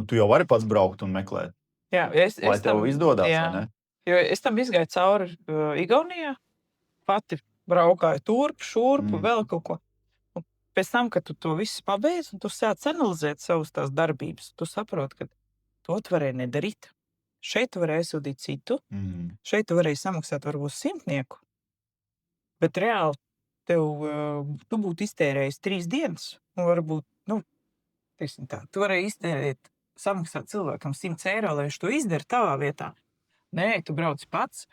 Tu jau vari pats braukt un meklēt. Jā, Lai tev izdodās, vai ne? Jo es tam izgāju cauri Igaunijā, pati braukāju turp, šurp, vēl kaut ko. Un pēc tam, kad tu to visu pabeidz, un tu sāc analizēt savus tās darbības, tu saproti, ka to tu varēji nedarīt. Šeit tu varēji aizsūtīt citu, šeit tu varēji samaksāt varbūt 100, bet reāli tu būtu iztērējis 3 dienas, un varbūt, teiksim tā, tu varēji iztērēt, samaksāt cilvēkam 100 eiro, lai viņš to izdara tavā vietā. Nē, tu brauc pats,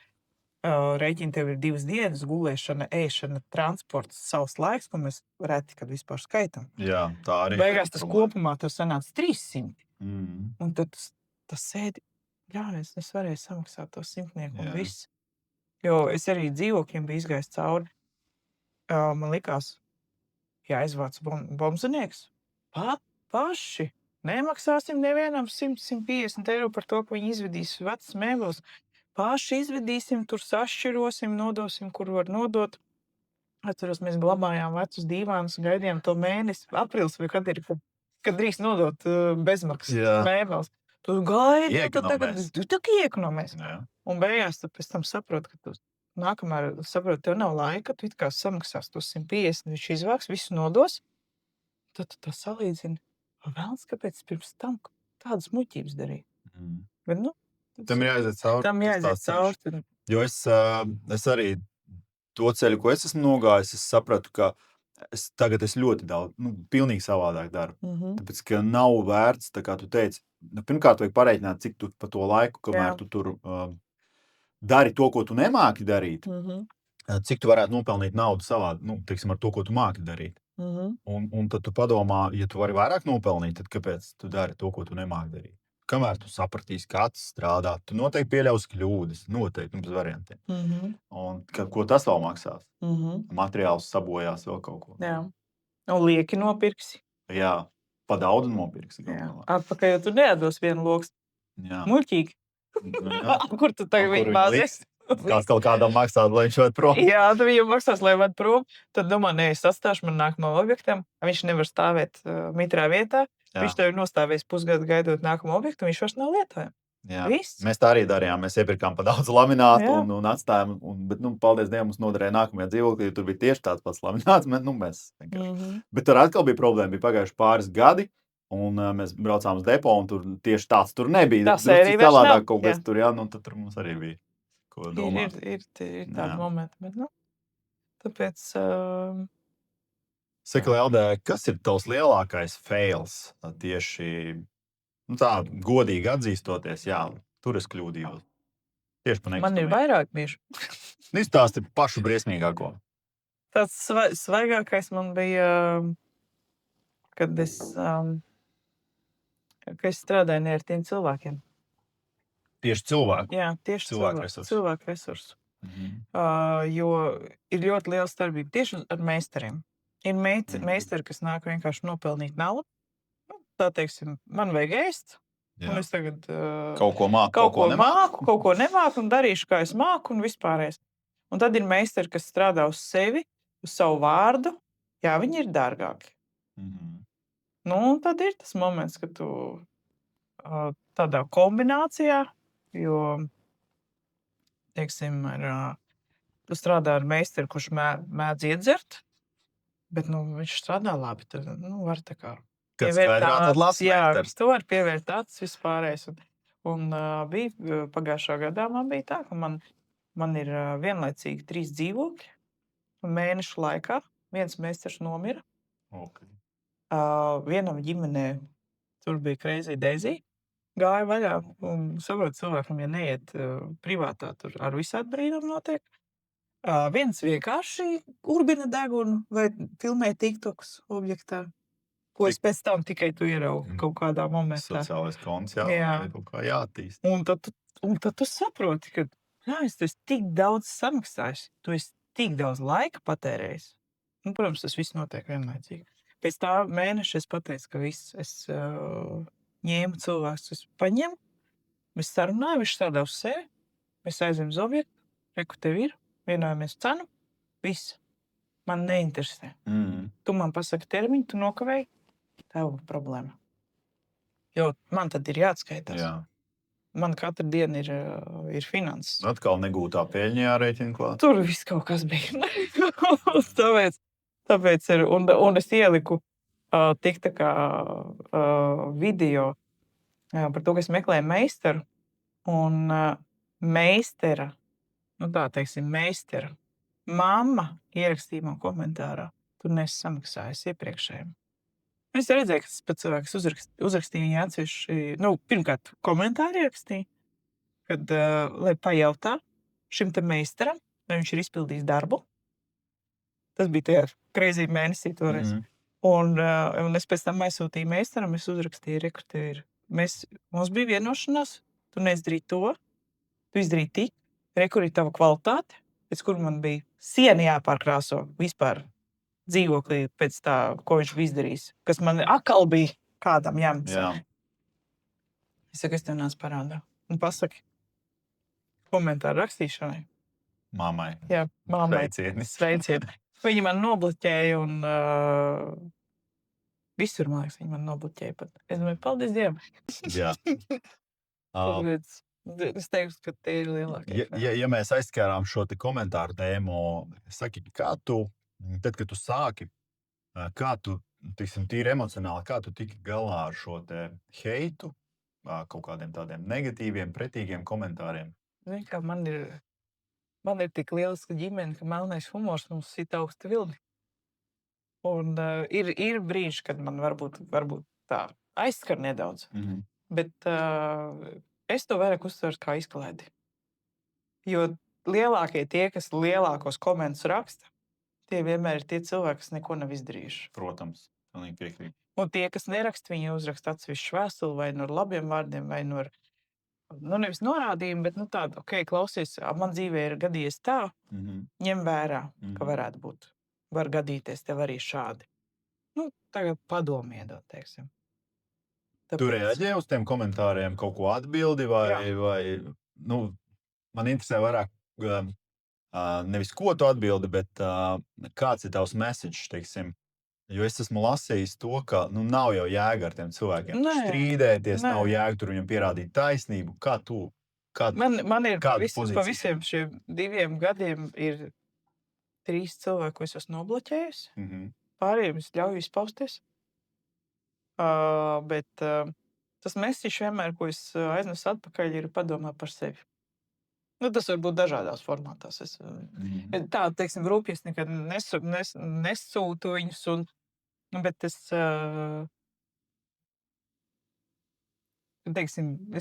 rēķini tev ir 2 dienas, gulēšana, ēšana, transports, savs laiks, ko mēs reti, kad vispār skaitam. Jā, tā arī. Beigās tas kopumā tev sanāca 300. Un tad tas sēdi, es varēju samaksāt to 100 un viss. Jo es arī dzīvokļiem biju izgājis cauri. Man likās, aizvāc bombzinieks, paši. Nemaksāsim nevienam 100-150 eiro par to, ka viņi izvedīs vecas mēbeles. Paši izvedīsim, tur sašķirosim, nodosim, kur var nodot. Atceros, mēs glabājām vecus dīvānus, gaidījām to mēnesi, aprils vai kad ir, kad drīkst nodot bezmaksas mēbeles. Tu gaidi, tu tagad iekonomēs. Un beigās tu pēc tam saproti, ka tu nākamā saproti, tev nav laika, tu it kā samaksās to 150, viņš izvāks, visu nodos, tad tu tā salīdzini. Vēlns, kāpēc pirms tam tādas muļķības darīja? Bet, tam ir jāiziet cauri. Tam jāiziet cauri. Jo es arī to ceļu, ko es esmu nogājis, es sapratu, ka tagad es ļoti daudz, pilnīgi savādāk daru. Tāpēc, ka nav vērts, tā kā tu teici, pirmkārt vajag pareiķināt, cik tu pa to laiku, kamēr tu tur dari to, ko tu nemāki darīt, cik tu varētu nopelnīt naudu savādi, teiksim, ar to, ko tu māki darīt. Un tad tu padomā, ja tu vari vairāk nopelnīt, tad kāpēc tu dari to, ko tu nemāki darīt? Kamēr tu sapratīsi, kā tas strādā, tu noteikti pieļausi kļūdas, noteikti, bez variantiem. Un ko tas vēl maksās? Materiāls sabojās vēl kaut ko. Jā. Un lieki nopirksi. Jā, pa daudz nopirksi. Atpakaļ, jo tu neatdos vienu lokstu. Muļķīgi. Kur tu tagad viņu bāzies? Kāds kaut kādam maksāt, lai viņš ved prom. Jā, tu viņam maksās, lai ved prom. Tad domā, es atstāšu man nākamo objektam. Viņš nevar stāvēt mitrā vietā. Viņš tev ir nostāvies pusgadu gaidot nākamo objektu, viņš vairs nav lietojams. Viss. Mēs tā arī darījām. Mēs iepirkām pa daudz laminātu un atstājām. Bet, paldies Dievam, mums noderēja nākamajā dzīvoklī, jo tur bija tieši tāds pats lamināts. Mēs vienkārši. Bet tur atkal bija problēma. Bija pagājuši pāris gadi. Un mēs braucām uz depo, un tur tieši tāds tur nebija. Tas arī vēl nav. Kaut kas tur, tad tur mums arī bija. Ir tādi momenti, bet, tāpēc... Saka, Leldē, kas ir tavs lielākais fails? Tieši, tā, godīgi atzīstoties, tur es kļūdījos. Tieši pa nekustamību. Man ir vairāk bieži. Izstāsti pašu briesmīgāko. Tāds svaigākais man bija, kad es strādāju ne ar tiem cilvēkiem. Tieši cilvēku? Jā, tieši cilvēku resursu. Jo ir ļoti liela starpība tieši ar meistariem. Ir meistari, kas nāk vienkārši nopelnīt naudu. Nu, tā teiksim, man vajag ēst, un es tagad Kaut ko māku, kaut ko māku, kaut ko nemāku un darīšu, kā es māku un vispārējais. Un tad ir meistari, kas strādā uz sevi, uz savu vārdu. Jā, viņi ir dārgāki. Nu, un tad ir tas moments, kad tu tādā kombinācijā, jo, teiksim, tu strādā ar meistaru, kurš mēdz iedzert, bet viņš strādā labi. Tad var tā kā Kad skaidrā, tad labs meistars. Tu vari pievērt acis vispārējais. Un bija pagājušā gadā man bija tā, ka man ir vienlaicīgi 3 dzīvokļi. Un mēnešu laikā viens meistars nomira. Okay. Vienam ģimenē tur bija Crazy Daisy. Gāja vaļā un saprot cilvēkam, ja neiet privātā, tur ar visādi brīnumu notiek. Viens vienkārši urbina degunu vai filmē TikToks objektā, ko es pēc tam tikai tu ieraugu kaut kādā momentā. Sociālais konts kaut kā jāattīst. Un tad tu saproti, ka tu esi tik daudz samaksājis, tu esi tik daudz laika patērējis. Un, protams, tas viss notiek vienlaicīgi. Pēc tā mēneša es pateicu, ka viss, es ņēmu cilvēkus, es paņemu, mēs sarunājam, viņš strādā uz sevi, mēs aizējam uz objektu, reku tev ir, vienojamies cenu, viss. Man neinteresē. Tu man pasaki termiņu, tu nokavēji, tev problēma. Jo man tad ir jāatskaitās. Jā. Man katru dienu ir finanses. Atkal negūtā peļņa jārēķina klāt. Tur viss kaut kas bija. Tāpēc ir, un es ieliku tik tā kā video par to, ka es meklēju meistaru. Un meistara, meistara mamma ierakstīja man komentārā, tu nesi samaksājis iepriekšējiem. Es redzēju, ka tas pats cilvēks uzrakstīja viņa atsevišķi, pirmkārt komentāri ierakstīja, kad, lai pajautā šim te meistaram, vai viņš ir izpildījis darbu. Tas bija tajā Crazy mēnesī toreiz. Un es pēc tam aizsūtīju meistaram, es uzrakstīju rekrutēju. Mums bija vienošanās, tu neizdarīji to, tu izdarīji tik, rekurīja tava kvalitāte, pēc kur man bija siena jāpārkrāso vispār dzīvoklī pēc tā, ko viņš bija izdarījis, kas man akal bija kādam jāmaksā. Jā. Es saku, es tev nāc parādā. Un pasaki komentāru rakstīšanai. Mammai. Jā, mammai. Sveicieni. Viņi man nobloķēja un visur, man liekas, viņi man nobloķēja pat. Es domāju, paldies Dievam. Jā. Es teiktu, ka tie ir lielākie. Ja mēs aizskārām šo te komentāru tēmu, saki, kā tu, tad, kad tu sāki, kā tu, tiksim, tīri emocionāli, kā tu tiki galā ar šo te heitu, kaut kādiem tādiem negatīviem, pretīgiem komentāriem? Zini, kā man ir tik lieliska ģimene, ka melnais humors mums sit augstu vilni. Un ir brīži, kad man varbūt tā aizskar nedaudz. Bet es to vairāk uztveru kā izklaidi. Jo lielākie tie, kas lielākos komentus raksta, tie vienmēr ir tie cilvēki, kas neko nav izdarījuši. Protams, pilnīgi piekrīt. Un tie, kas neraksta, viņi uzraksta atsevišķu vēstuli vai no labiem vārdiem, vai no nevis norādījumu, bet tādu, ok, klausies, man dzīvē ir gadījies tā, ņem vērā, ka varētu būt. Var gadīties tev arī šādi. Tagad padomu iedot, teiksim. Tu reaģē uz tiem komentāriem, kaut ko atbildi vai man interesē vairāk nevis ko tu atbildi, bet kāds ir tavs message, teiksim. Jo es esmu lasījis to, ka nav jau jēga ar tiem cilvēkiem strīdēties, nav jēga tur viņam pierādīt taisnību. Kā tu? Man ir pa visiem šiem 2 gadiem ir 3 cilvēki, ko es esmu nobloķējusi. Pārējiem es ļauju izpausties. Bet tas message vienmēr, ko es aiznesu atpakaļ, ir padomā par sevi. Tas var būt dažādās formātās. Tā, teiksim, rūpīgi es nekad nesūtu viņus, bet es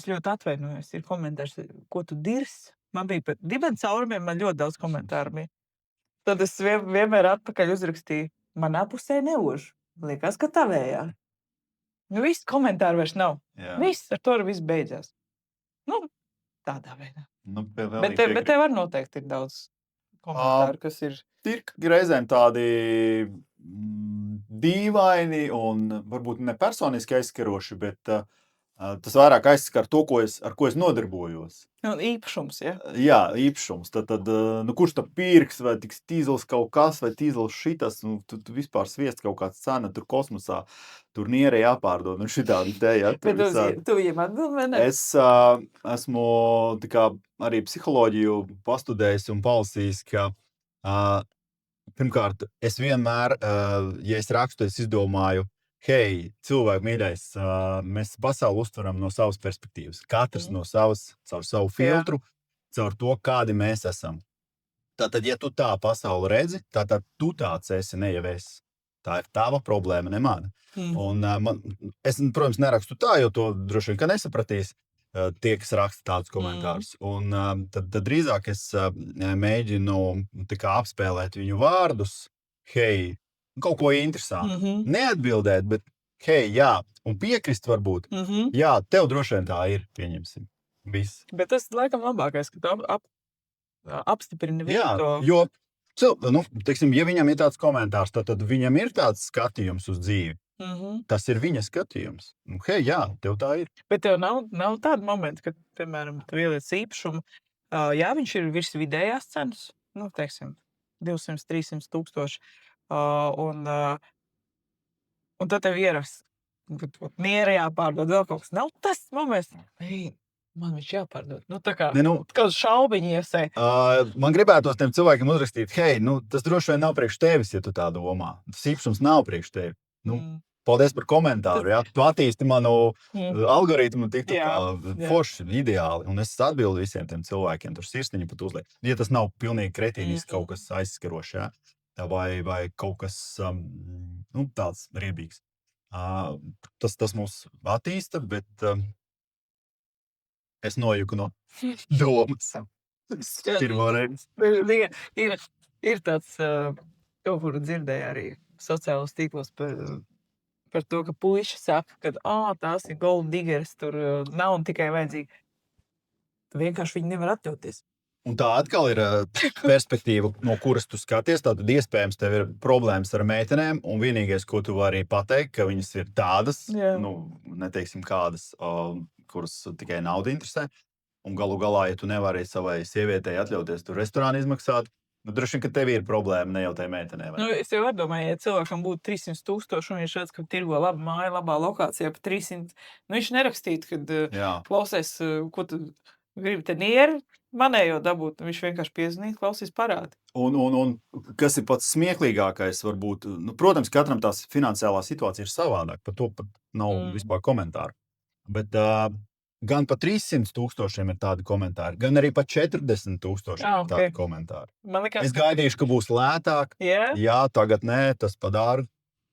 ļoti atvainojos. Ir komentārs, ko tu dirs? Man bija pat dibens caurumiem, man ļoti daudz komentāru bija. Tad es vienmēr atpakaļ uzrakstīju, manā pusē neož. Liekas, ka tavējā. Viss komentāru vairs nav. Jā. Viss, ar to viss beidzās. Tādā veidā. Nu, Bet pilnīgi tev piekrītu. var noteikti ir daudz komentāru, kas ir. Ir reizēm tādi dīvaini un varbūt ne personiski aizskaroši, bet tas vairāk aizskar to, ar ko es nodarbojos. Nu, īpašums, ja? Jā, īpašums. Tad nu, kurš tā pirks, vai tiks tīzels kaut kas, vai tīzels šitas, nu, tu vispār sviest kaut kāds cena tur kosmosā, tur nierē jāpārdod, un šitādi te, ja. Bet tu viņiem atbildi, vai ne? Es esmu tā kā arī psiholoģiju pastudējis un palasījis, ka pirmkārt, es vienmēr, ja es rakstu, es izdomāju, hei, cilvēku mīļais, mēs pasauli uztveram no savas perspektīvas. Katrs no savas, caur savu filtru, caur to, kādi mēs esam. Tātad, ja tu tā pasauli redzi, tad tu tāds esi, ne jau esi. Tā ir tava problēma, ne mana. Un es, protams, nerakstu tā, jo to droši vien, ka nesapratīs tie, kas raksta tādus komentārus. Un tad drīzāk es mēģinu tā kā apspēlēt viņu vārdus, hei, kaut ko interesantu. Neatbildēt, bet hei, jā, un piekrist varbūt. Jā, tev droši vien tā ir, pieņemsim. Viss. Bet tas laikam labākais, ka tu apstiprini visu Jā, to. jo, nu, teiksim, ja viņam ir tāds komentārs, tad viņam ir tāds skatījums uz dzīvi. Tas ir viņa skatījums. Nu, hei, jā, tev tā ir. Bet tev nav tāda momenta, kad, piemēram, tu ieliec īpašumu, jā, viņš ir virs vidējās cenas, nu, teiksim, 200-300 tūkstoši, un tad tev ieraksts, miera jāpārdod, vēl kaut kas. Nav tas moments, hei, man viņš jāpārdod. Nu, tā kā, kāds šaubiņi iesē. Man gribētos tiem cilvēkiem uzrakstīt, hei, nu, tas droši vien nav priekš tevis, ja tu tā domā. Tas īpašums nav priekš tevi. Nu, paldies par komentāru, jā. Tu attīsti manu algoritmu tik forši, ideāli. Un es atbildu visiem tiem cilvēkiem, tur sirsniņu pat uzliek. Ja tas nav pilnīgi kretīniski kaut kas aizskarošs, jā. Vai kaut kas tāds riebīgs. Tas mūs attīsta, bet es nojuku no domas. Pirmo reizi. Ir tāds, kaut kur dzirdēju arī sociālos tīklos par to, ka puiši saka, ka tās ir gold diggers, tur nav tikai vajadzīgi. Tu vienkārši viņi nevar atļauties. Un tā atkal ir perspektīva, no kuras tu skaties. Tātad iespējams tev ir problēmas ar meitenēm, un vienīgais, ko tu vari pateikt, ka viņas ir tādas, nu, neteiksim kādas, kuras tikai nauda interesē. Un galu galā, ja tu nevari savai sievietei atļauties tur restorānu izmaksāt, nu, droši vien, ka tev ir problēma, ne jau tai meitenē. Nu, es jau domāju, ja cilvēkam būtu 300 000, un viņš redz, ka tirgo labu māju, labā lokācijā pa 300, nu, viņš nerakstītu, kad klausies, ko tu gribi te nieri, manējo dabūt, viņš vienkārši piezvanīt, klausies parādi. Un kas ir pats smieklīgākais, varbūt, nu, protams, katram tās finansiālā situācija ir savādāk, par to pat nav vispār komentāru. Bet gan pa 300 000 ir tādi komentāri, gan arī pa 40 000 tādi komentāri. Es gaidīšu, ka būs lētāk. Jā, tagad nē, tas padara.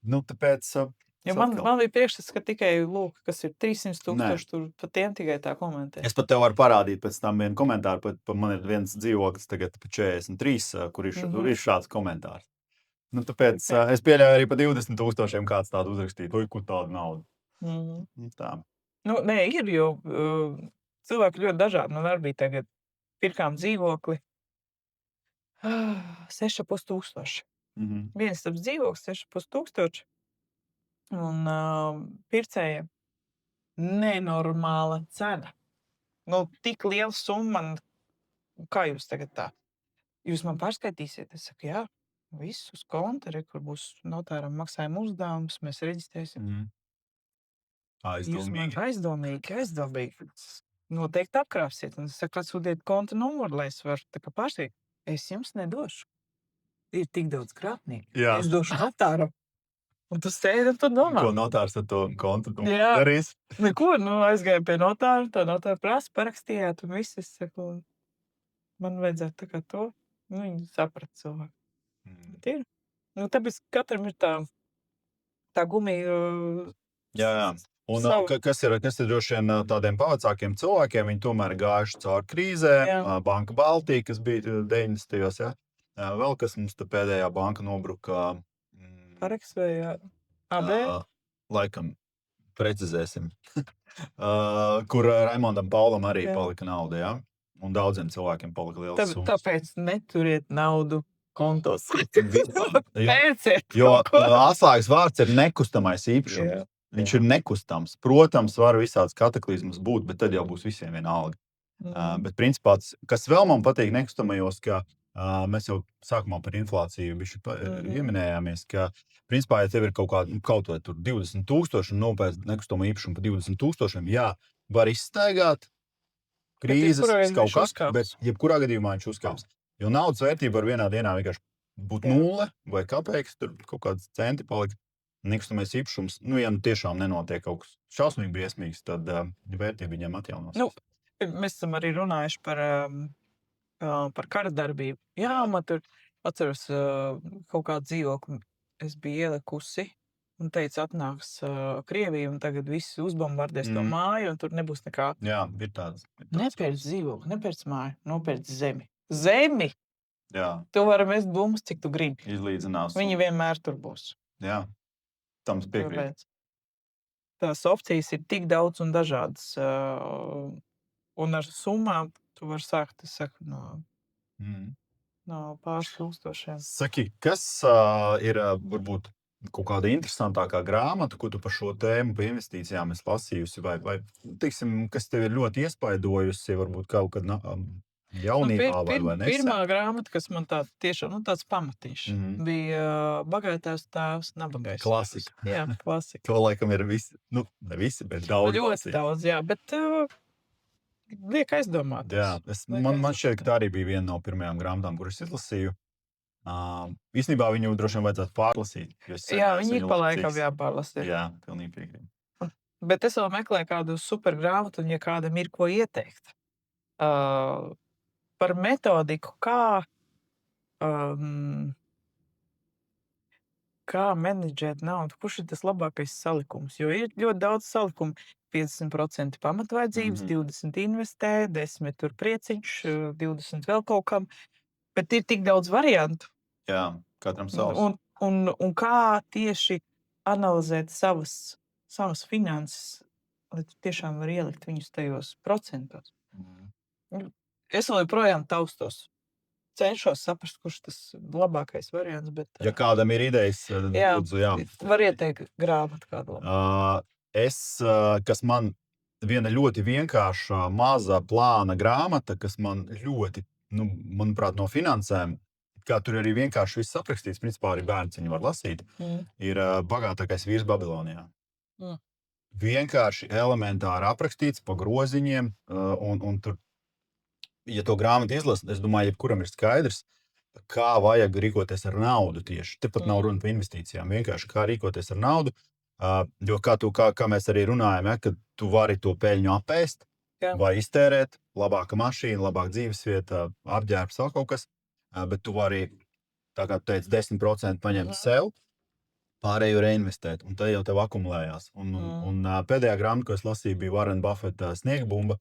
Nu, tāpēc... Man bija priekšstats, ka tikai lūk, kas ir 300 000, tur pa tiem tikai tā komentē. Es pat tev varu parādīt pēc tam vienu komentāru, man ir viens dzīvoklis tagad pa 43, kur ir šāds komentārs. Nu, tāpēc es pieļauju arī pa 20 000 kāds tādu uzrakstīt, ko tādu naudu. Tā. Nu, nē, ir, jo cilvēki ļoti dažādi. Man arī bija tagad pirkām dzīvokli 6500. Viens taps dzīvoklis 6500. Un pircējiem nenormāla cena. Nu, tik liela summa, kā jūs tagad tā? Jūs man pārskaitīsiet? Es saku, jā, viss uz konta, kur būs notāram maksājuma uzdevums, mēs reģistrēsim. Aizdomīgi. Noteikti apkrāpsiet. Un es saku, atsūtiet konta numuru, lai es varu tā kā pārsteigt. Es jums nedošu. Ir tik daudz krāpnieku. Es došu notāram. Un tu sēdi un tu domā. Ko notārs ar to kontu darīs? Neko, aizgāju pie notāra, tā notāra prasa, parakstījāt un viss. Es saku, man vajadzētu tā kā to. Nu, viņi saprat cilvēku. Bet ir. Nu, tāpēc katram ir tā gumija. Jā. Un kas ir droši vien tādiem pavacākiem cilvēkiem, viņi tomēr gājuši caur krīzē, Banka Baltija, kas bija 90. Jā. Vēl kas mums te pēdējā banka nobruka. Pareks vai AB? Laikam precizēsim. Kur Raimondam Paulam arī palika nauda, jā. Un daudziem cilvēkiem palika liels summas. Tāpēc neturiet naudu kontos. Vispār. Pērciet Jo kaut ko. atslēgas vārds ir nekustamais īpašums. Jā, Viņš ir nekustams. Protams, var visāds kataklizmas būt, bet tad jau būs visiem vienalga. Bet principā, kas vēl man patīk nekustamajos, ka mēs jau sākumā par inflāciju bišķi ieminējāmies, ka principā, ja tev ir kaut vai tur 20,000 un nopērc nekustamo īpašumu par 20,000, jā, var izstaigāt krīzes, kaut kas, bet jebkurā gadījumā viņš uzkāps. Jo naudas vērtība var vienā dienā vienkārši būt 0 vai kāpēc, tur kaut kāds centi palikt. Nekustamais īpašums, ja tiešām nenotiek kaut kas šausmīgi briesmīgs, tad vērtība viņam atjaunosies. Mēs esam arī runājuši par kara darbību. Jā, man tur atceros kaut kādu dzīvokli, es biju ielikusi un teicu, atnāks Krievija un tagad viss uzbombardēs to māju un tur nebūs nekā. Jā, ir tāds. Nepērc dzīvokli, nepērc māju, nopērc zemi. Zemi! Jā. Tu vari mest bumbas, cik tu gribi. Izlīdzinās. Viņi vienmēr tur būs. Jā, tam piekrīt. Tāpēc tās opcijas ir tik daudz un dažādas. Un ar summām tu vari sākt, es saku, no pāris tūkstošiem. Saki, kas ir varbūt kaut kāda interesantākā grāmata, ko tu par šo tēmu, par investīcijām esi lasījusi, vai teiksim, kas tev ir ļoti iespaidojusi, varbūt kaut kad jaunībā vai nesen? Pirmā grāmata, kas man tā tiešām, tāds pamatiņš, bija Bagātais tēvs, nabagais. Klasika. Jā, klasika. To laikam ir visi, ne visi, bet daudz. Ļoti daudz, jā, bet liek aizdomāt. Jā, man šķiet, ka tā arī bija viena no pirmajām grāmatām, kuras izlasīju. Īstenībā viņu droši vien vajadzētu pārlasīt. Jā, viņi ik pa laikam jāpārlasīt. Jā, pilnīgi piekrīt. Bet es vēl meklēju kādu super grāmatu, un ja kādam ir ko ieteikt par metodiku, kā menedžēt naudu, kurš ir tas labākais salikums. Jo ir ļoti daudz salikumu. 50% pamatvajadzības, 20 investē, 10 tur prieciņš, 20 vēl kaut kam. Bet ir tik daudz variantu. Jā, katram savs. Un kā tieši analizēt savas finanses, lai tu tiešām var ielikt viņus tajos procentos. Es vēl joprojām taustos. Cenšos saprast, kurš tas labākais variants. Bet, ja kādam ir idejas, lūdzu, jā. Var ieteikt grāmatu kādu. Kas man viena ļoti vienkārša, maza plāna grāmata, kas man ļoti, manuprāt, no finansēm, kā tur arī vienkārši viss aprakstīts, principā arī bērns viņu var lasīt, ir Bagātākais vīrs Babilonijā. Vienkārši elementāri aprakstīts pa groziņiem, un tur, ja to grāmatu izlasa, es domāju, jebkuram ir skaidrs, kā vajag rīkoties ar naudu tieši. Tepat nav runa par investīcijām, vienkārši kā rīkoties ar naudu, jo kā mēs arī runājam, ka tu vari to peļņu apēst, vai iztērēt, labāka mašīna, labāka dzīvesvieta, apģērbs, vēl kaut kas. Bet tu vari, tā kā tu teici, 10% paņemt sev, pārējo reinvestēt, un tad jau tev akumulējās. Un pēdējā grāmata, ko es lasīju, bija Warren Buffetta Sniegbumba.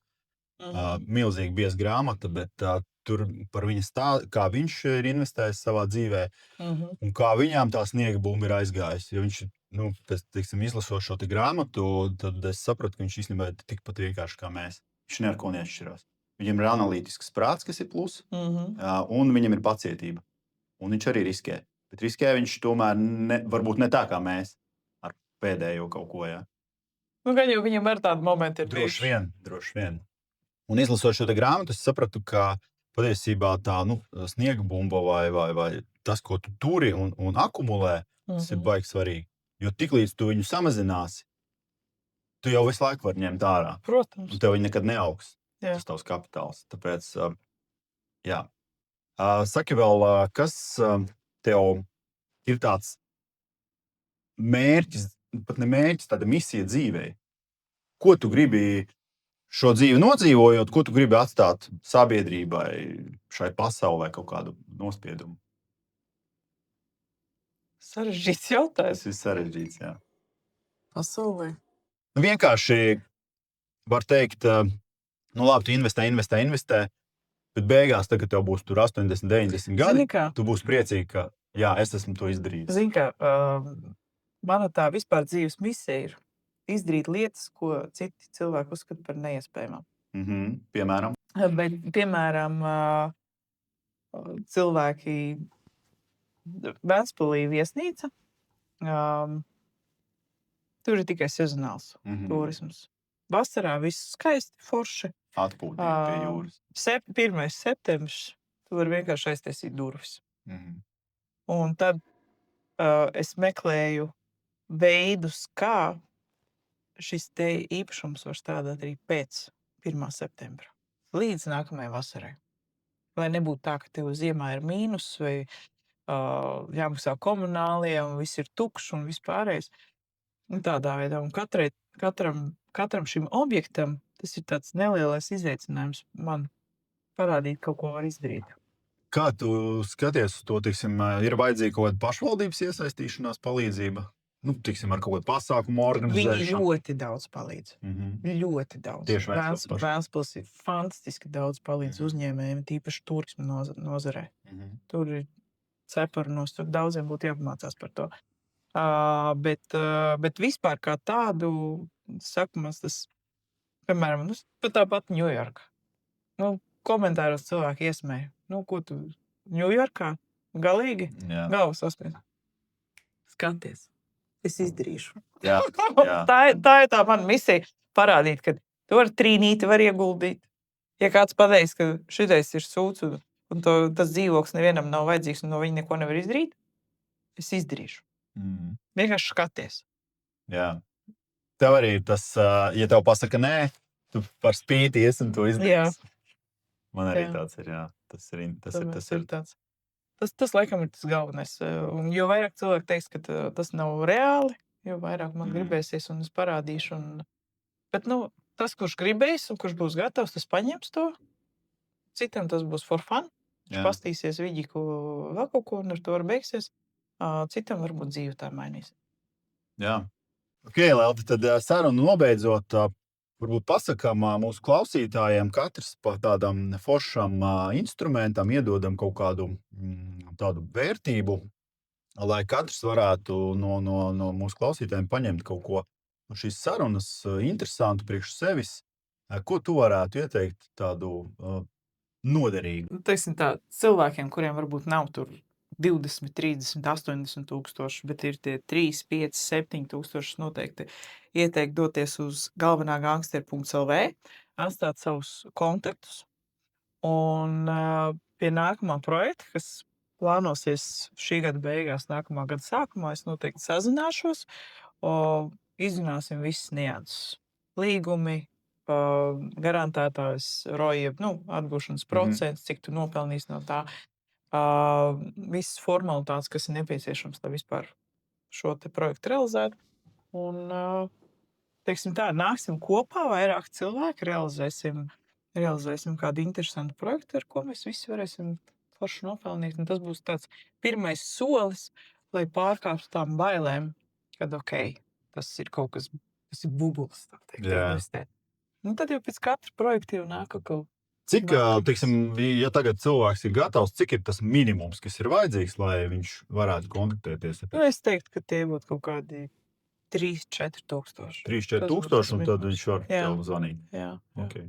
Milzīgi bieza grāmata, bet tur par viņa kā viņš ir investējis savā dzīvē, un kā viņām tā sniegbumba ir aizgājusi. Jo viņš, izlasot šo te grāmatu, tad es sapratu, ka viņš īstenībā ir tikpat vienkārši kā mēs. Viņš neko neatšķirās. Viņam ir analītisks prāts, kas ir plus, un viņam ir pacietība. Un viņš arī riskē. Bet riskē viņš tomēr varbūt ne tā kā mēs ar pēdējo kaut ko. Jā. Gan jau viņam ar tādu momentu ir droši vien. Un izlasot šo te grāmatu, es sapratu, ka patiesībā tā sniegbumba vai tas, ko tu turi un akumulē, tas ir baigi svarīgi. Jo tiklīdz tu viņu samazināsi, tu jau visu laiku vari ņemt ārā. Protams. Un tev viņi nekad neaugs. Jā. Tas tavs kapitāls. Tāpēc, jā. Saki vēl, kas tev ir tāds mērķis, pat ne mērķis, tāda misija dzīvē? Ko tu gribi šo dzīvi nodzīvojot, ko tu gribi atstāt sabiedrībai, šai pasaulē kaut kādu nospiedumu? Sarežģīts jautājums. Tas ir sarežģīts, jā. Pasaulē. Vienkārši var teikt, labi, tu investē, bet beigās, tagad tev būs tur 80, 90 gadi, tu būsi priecīgi, ka jā, es esmu to izdarījis. Zini, ka mana tā vispār dzīves misija ir izdarīt lietas, ko citi cilvēki uzskata par neiespējamām. Piemēram. Bet, piemēram, cilvēki Ventspilī viesnīca, tur ir tikai sezonāls turisms. Vasarā viss skaisti, forši. Atpūtīt pie jūras. 1. septembris, tu vari vienkārši aiztaisīt durvis. Un tad es meklēju veidus, kā šis te īpašums var strādāt arī pēc 1. septembra. Līdz nākamajai vasarai. Lai nebūtu tā, ka tev ziemā ir mīnus vai jāmaksā komunālie un viss ir tukšs un vispārējais. Un tādā veidā. Un katram šim objektam tas ir tāds nelielais izaicinājums man parādīt, kaut ko var izdarīt. Kā tu skaties uz to, tiksim, ir vajadzīga kaut kāda pašvaldības iesaistīšanās palīdzība? Nu, tiksim, ar kaut kādu pasākumu Viņi organizēšanu. ļoti daudz palīdz. Ļoti daudz. Tieši Ventspils paši. Ventspils ir fantastiski daudz palīdz uzņēmējiem, tīpaši turisma nozarē. Tur ir cepurnos, tur daudziem būtu jāpamācās par to. Bet vispār kā tādu, saku, man tas, piemēram, pat tāpat Ņujorka. Komentāros cilvēki iesmēja. Ko tu Ņujorkā? Galīgi? Jā. Galvas saspies. Skaties. Es izdarīšu. Jā. Tā ir tā mana misija. Parādīt, ka tu ar trīnīti var ieguldīt. Ja kāds pateiks, ka šitais ir sūds un tas dzīvoklis nevienam nav vajadzīgs un no viņa neko nevar izdarīt, es izdarīšu. Vienkārši skaties. Jā. Tev arī tas, ja tev pasaka nē, tu par spīti ies un to izdarīs. Man arī tāds ir, jā. Tas ir tāds. Tas laikam ir tas galvenais. Un jo vairāk cilvēki teiks, ka tas nav reāli, jo vairāk man gribēsies un es parādīšu. Bet, tas, kurš gribēs un kurš būs gatavs, tas paņems to. Citam tas būs for fun. Viņš pastīsies viģiku vēl kaut ko un ar to var beigsies. Citam varbūt dzīve tā mainīs. Jā. Ok, Leldi, tad sarunu nobeidzot, varbūt pasakām mūsu klausītājiem, katrs pa tādam foršam instrumentam iedodam kaut kādu tādu vērtību, lai katrs varētu no mūsu klausītājiem paņemt kaut ko no šīs sarunas interesantu priekš sevis. Ko tu varētu ieteikt tādu noderīgu? Teiksim tā, cilvēkiem, kuriem varbūt nav tur 20, 30, 80 tūkstoši, bet ir tie 3, 5, 7 tūkstoši noteikti ieteikt doties uz galvenagangsteri.lv, atstāt savus kontaktus un pie nākamā projekta, kas plānosies šī gada beigās, nākamā gada sākumā, es noteikti sazināšos, izrunāsim visas nianses. Līgumi, garantētājs ROI, atgūšanas procents, cik tu nopelnīs no tā. Visas formalitātes, kas ir nepieciešams, lai vispār šo te projektu realizētu. Un, teiksim tā, nāksim kopā, vairāk cilvēki, realizēsim kādu interesantu projektu, ar ko mēs visi varēsim forši nopelnīt. Un tas būs tāds pirmais solis, lai pārkāptu tām bailēm, kad tas ir kaut kas, tas ir bubulis, tā teikt, investēt. Tad jau pēc katra projekta jau nāk kaut Cik, teiksim, ja tagad cilvēks ir gatavs, cik ir tas minimums, kas ir vajadzīgs, lai viņš varētu kontaktēties? Es teiktu, ka tie būtu kaut kādi 3-4 tūkstoši. 3-4 tūkstoši, un tad viņš var tev zvanīt. Jā. Okay.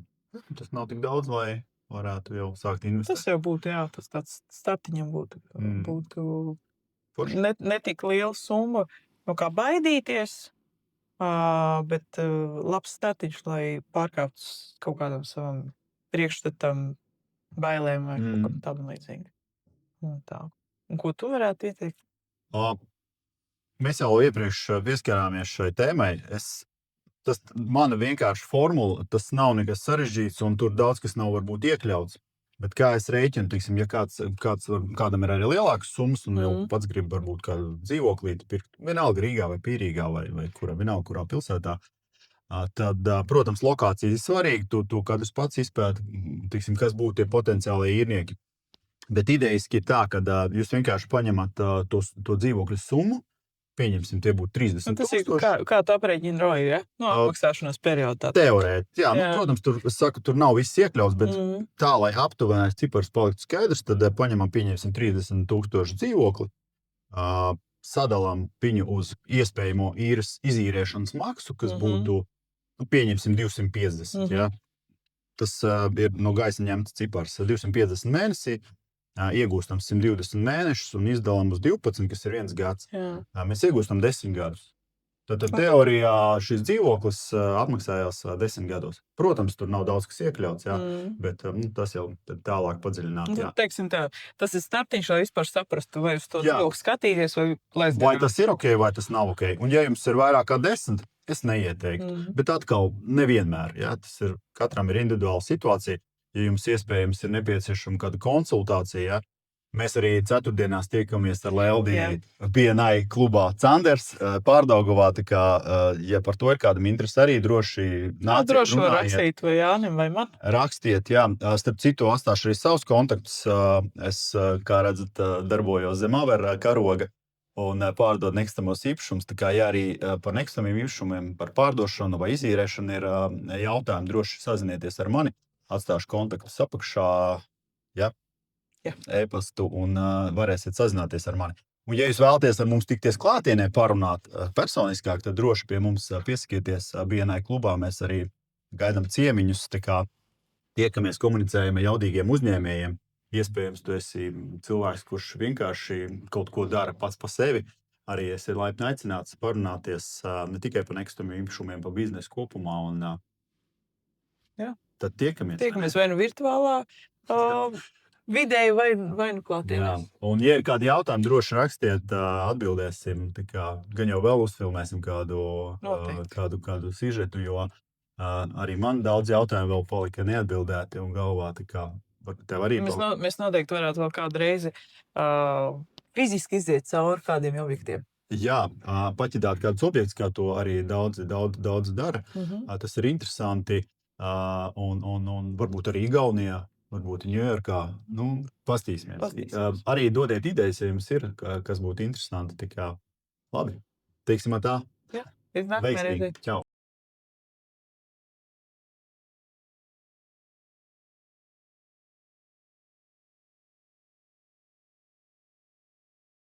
Tas nav tik daudz, lai varētu jau sākt investēt. Tas jau būtu, tas tāds startiņam būtu ne tik liela summa, no kā baidīties, bet labs startiņš, lai pārkāptu kaut kādam savam priekšstatam, bailēm vai kaut kam tādam līdzīgi. Un ko tu varētu ieteikt? Mēs jau iepriekš pieskarāmies šai tēmai. Tas mana vienkārši formula, tas nav nekas sarežģīts un tur daudz, kas nav varbūt iekļauts. Bet kā es rēķinu, tiksim, ja kādam ir arī lielākas summas un jau pats grib varbūt kādu dzīvoklīti pirkt, vienalga Rīgā vai Pīrīgā vai vienalga kurā pilsētā, tad, protams, lokācija ir svarīga, to katrs pats izpēta, tiksim, kas būtu tie potenciālie īrnieki. Bet idejiski ir tā, ka jūs vienkārši paņemat to dzīvokļu summu, pieņemsim, tie būtu 30 000. Tas ir kā tu aprēķini ROI, ja? Apmaksāšanās periodā. Teorēti, jā. Protams, tur nav viss iekļauts, bet tā, lai aptuvenais cipars paliktu skaidrs, tad paņemam, pieņemsim 30 000 dzīvokli, sadalām viņu uz iespējamo īres izīrēšanas maksu, kas būtu, pieņemsim 250, ja? tas ir no gaisa ņemts cipars 250 mēnesī, iegūstam 120 mēnešus un izdalām uz 12, kas ir 1 gads. Jā. Mēs iegūstam 10 gadus. Tad teorijā šis dzīvoklis apmaksājās 10 gados. Protams, tur nav daudz kas iekļauts, jā, bet tas jau tālāk padziļināt. Jā. Teiksim tā, tas ir startiņš, lai vispār saprastu, vai uz to Jā. dzīvokli skatīties, vai laist Vai garām. tas ir ok, vai tas nav ok. Un ja jums ir vairāk kā 10, es neieteiktu. Bet atkal nevienmēr. Jā, tas ir, katram ir individuāla situācija. Ja jums iespējams ir nepieciešama kāda konsultācija, jā, mēs arī ceturtdienās tiekamies ar Leldi BNI klubā Canders Pārdaugavā. Tā kā, ja par to ir kādam interesi, arī droši nāciet, Droši var runājiet. rakstīt vai Jānim vai man. Rakstiet, jā. Starp citu, atstāšu arī savus kontaktus. Es, kā redzat, darbojos zem Avera karoga un pārdod nekustamos īpašumus. Tā kā, ja arī par nekustamiem īpašumiem, par pārdošanu vai izīrēšanu ir jautājumi, droši sazinieties ar mani. Atstāšu kontaktus apakšā, jā, e-pastu un varēsiet sazināties ar mani. Un, ja jūs vēlaties ar mums tikties klātienē parunāt personiskāk, tad droši pie mums piesakieties BNI klubā. Mēs arī gaidām ciemiņus, tā kā tiekamies, komunicējam ar jaudīgiem uzņēmējiem. Iespējams, tu esi cilvēks, kurš vienkārši kaut ko dara pats pa sevi. Arī esi laipni aicināts parunāties ne tikai par nekustamiem īpašumiem, par biznesu kopumā. Un, Jā. Tad tiekamies. Tiekamies vai nu virtuālā videi vai nu klātienē. Jā. Un, ja ir kādi jautājumi, droši rakstiet, atbildēsim. Tā kā, gan jau vēl uzfilmēsim kādu sižetu, jo arī man daudz jautājumu vēl palika neatbildēti un galvā. Tā kā, tev arī Mēs noteikti varētu vēl kādu reizi fiziski iziet cauri kādiem objektiem. Jā, paķidāt kādus objektus, kā to arī daudz dara. Tas ir interesanti. Un varbūt arī Igaunijā, varbūt Ņujorkā. Pastīsimies. Arī dodiet idejas, ja jums ir, kas būtu interesanti. Tā kā, labi, teiksim tā. Jā, līdz nākamajai reizei. Čau.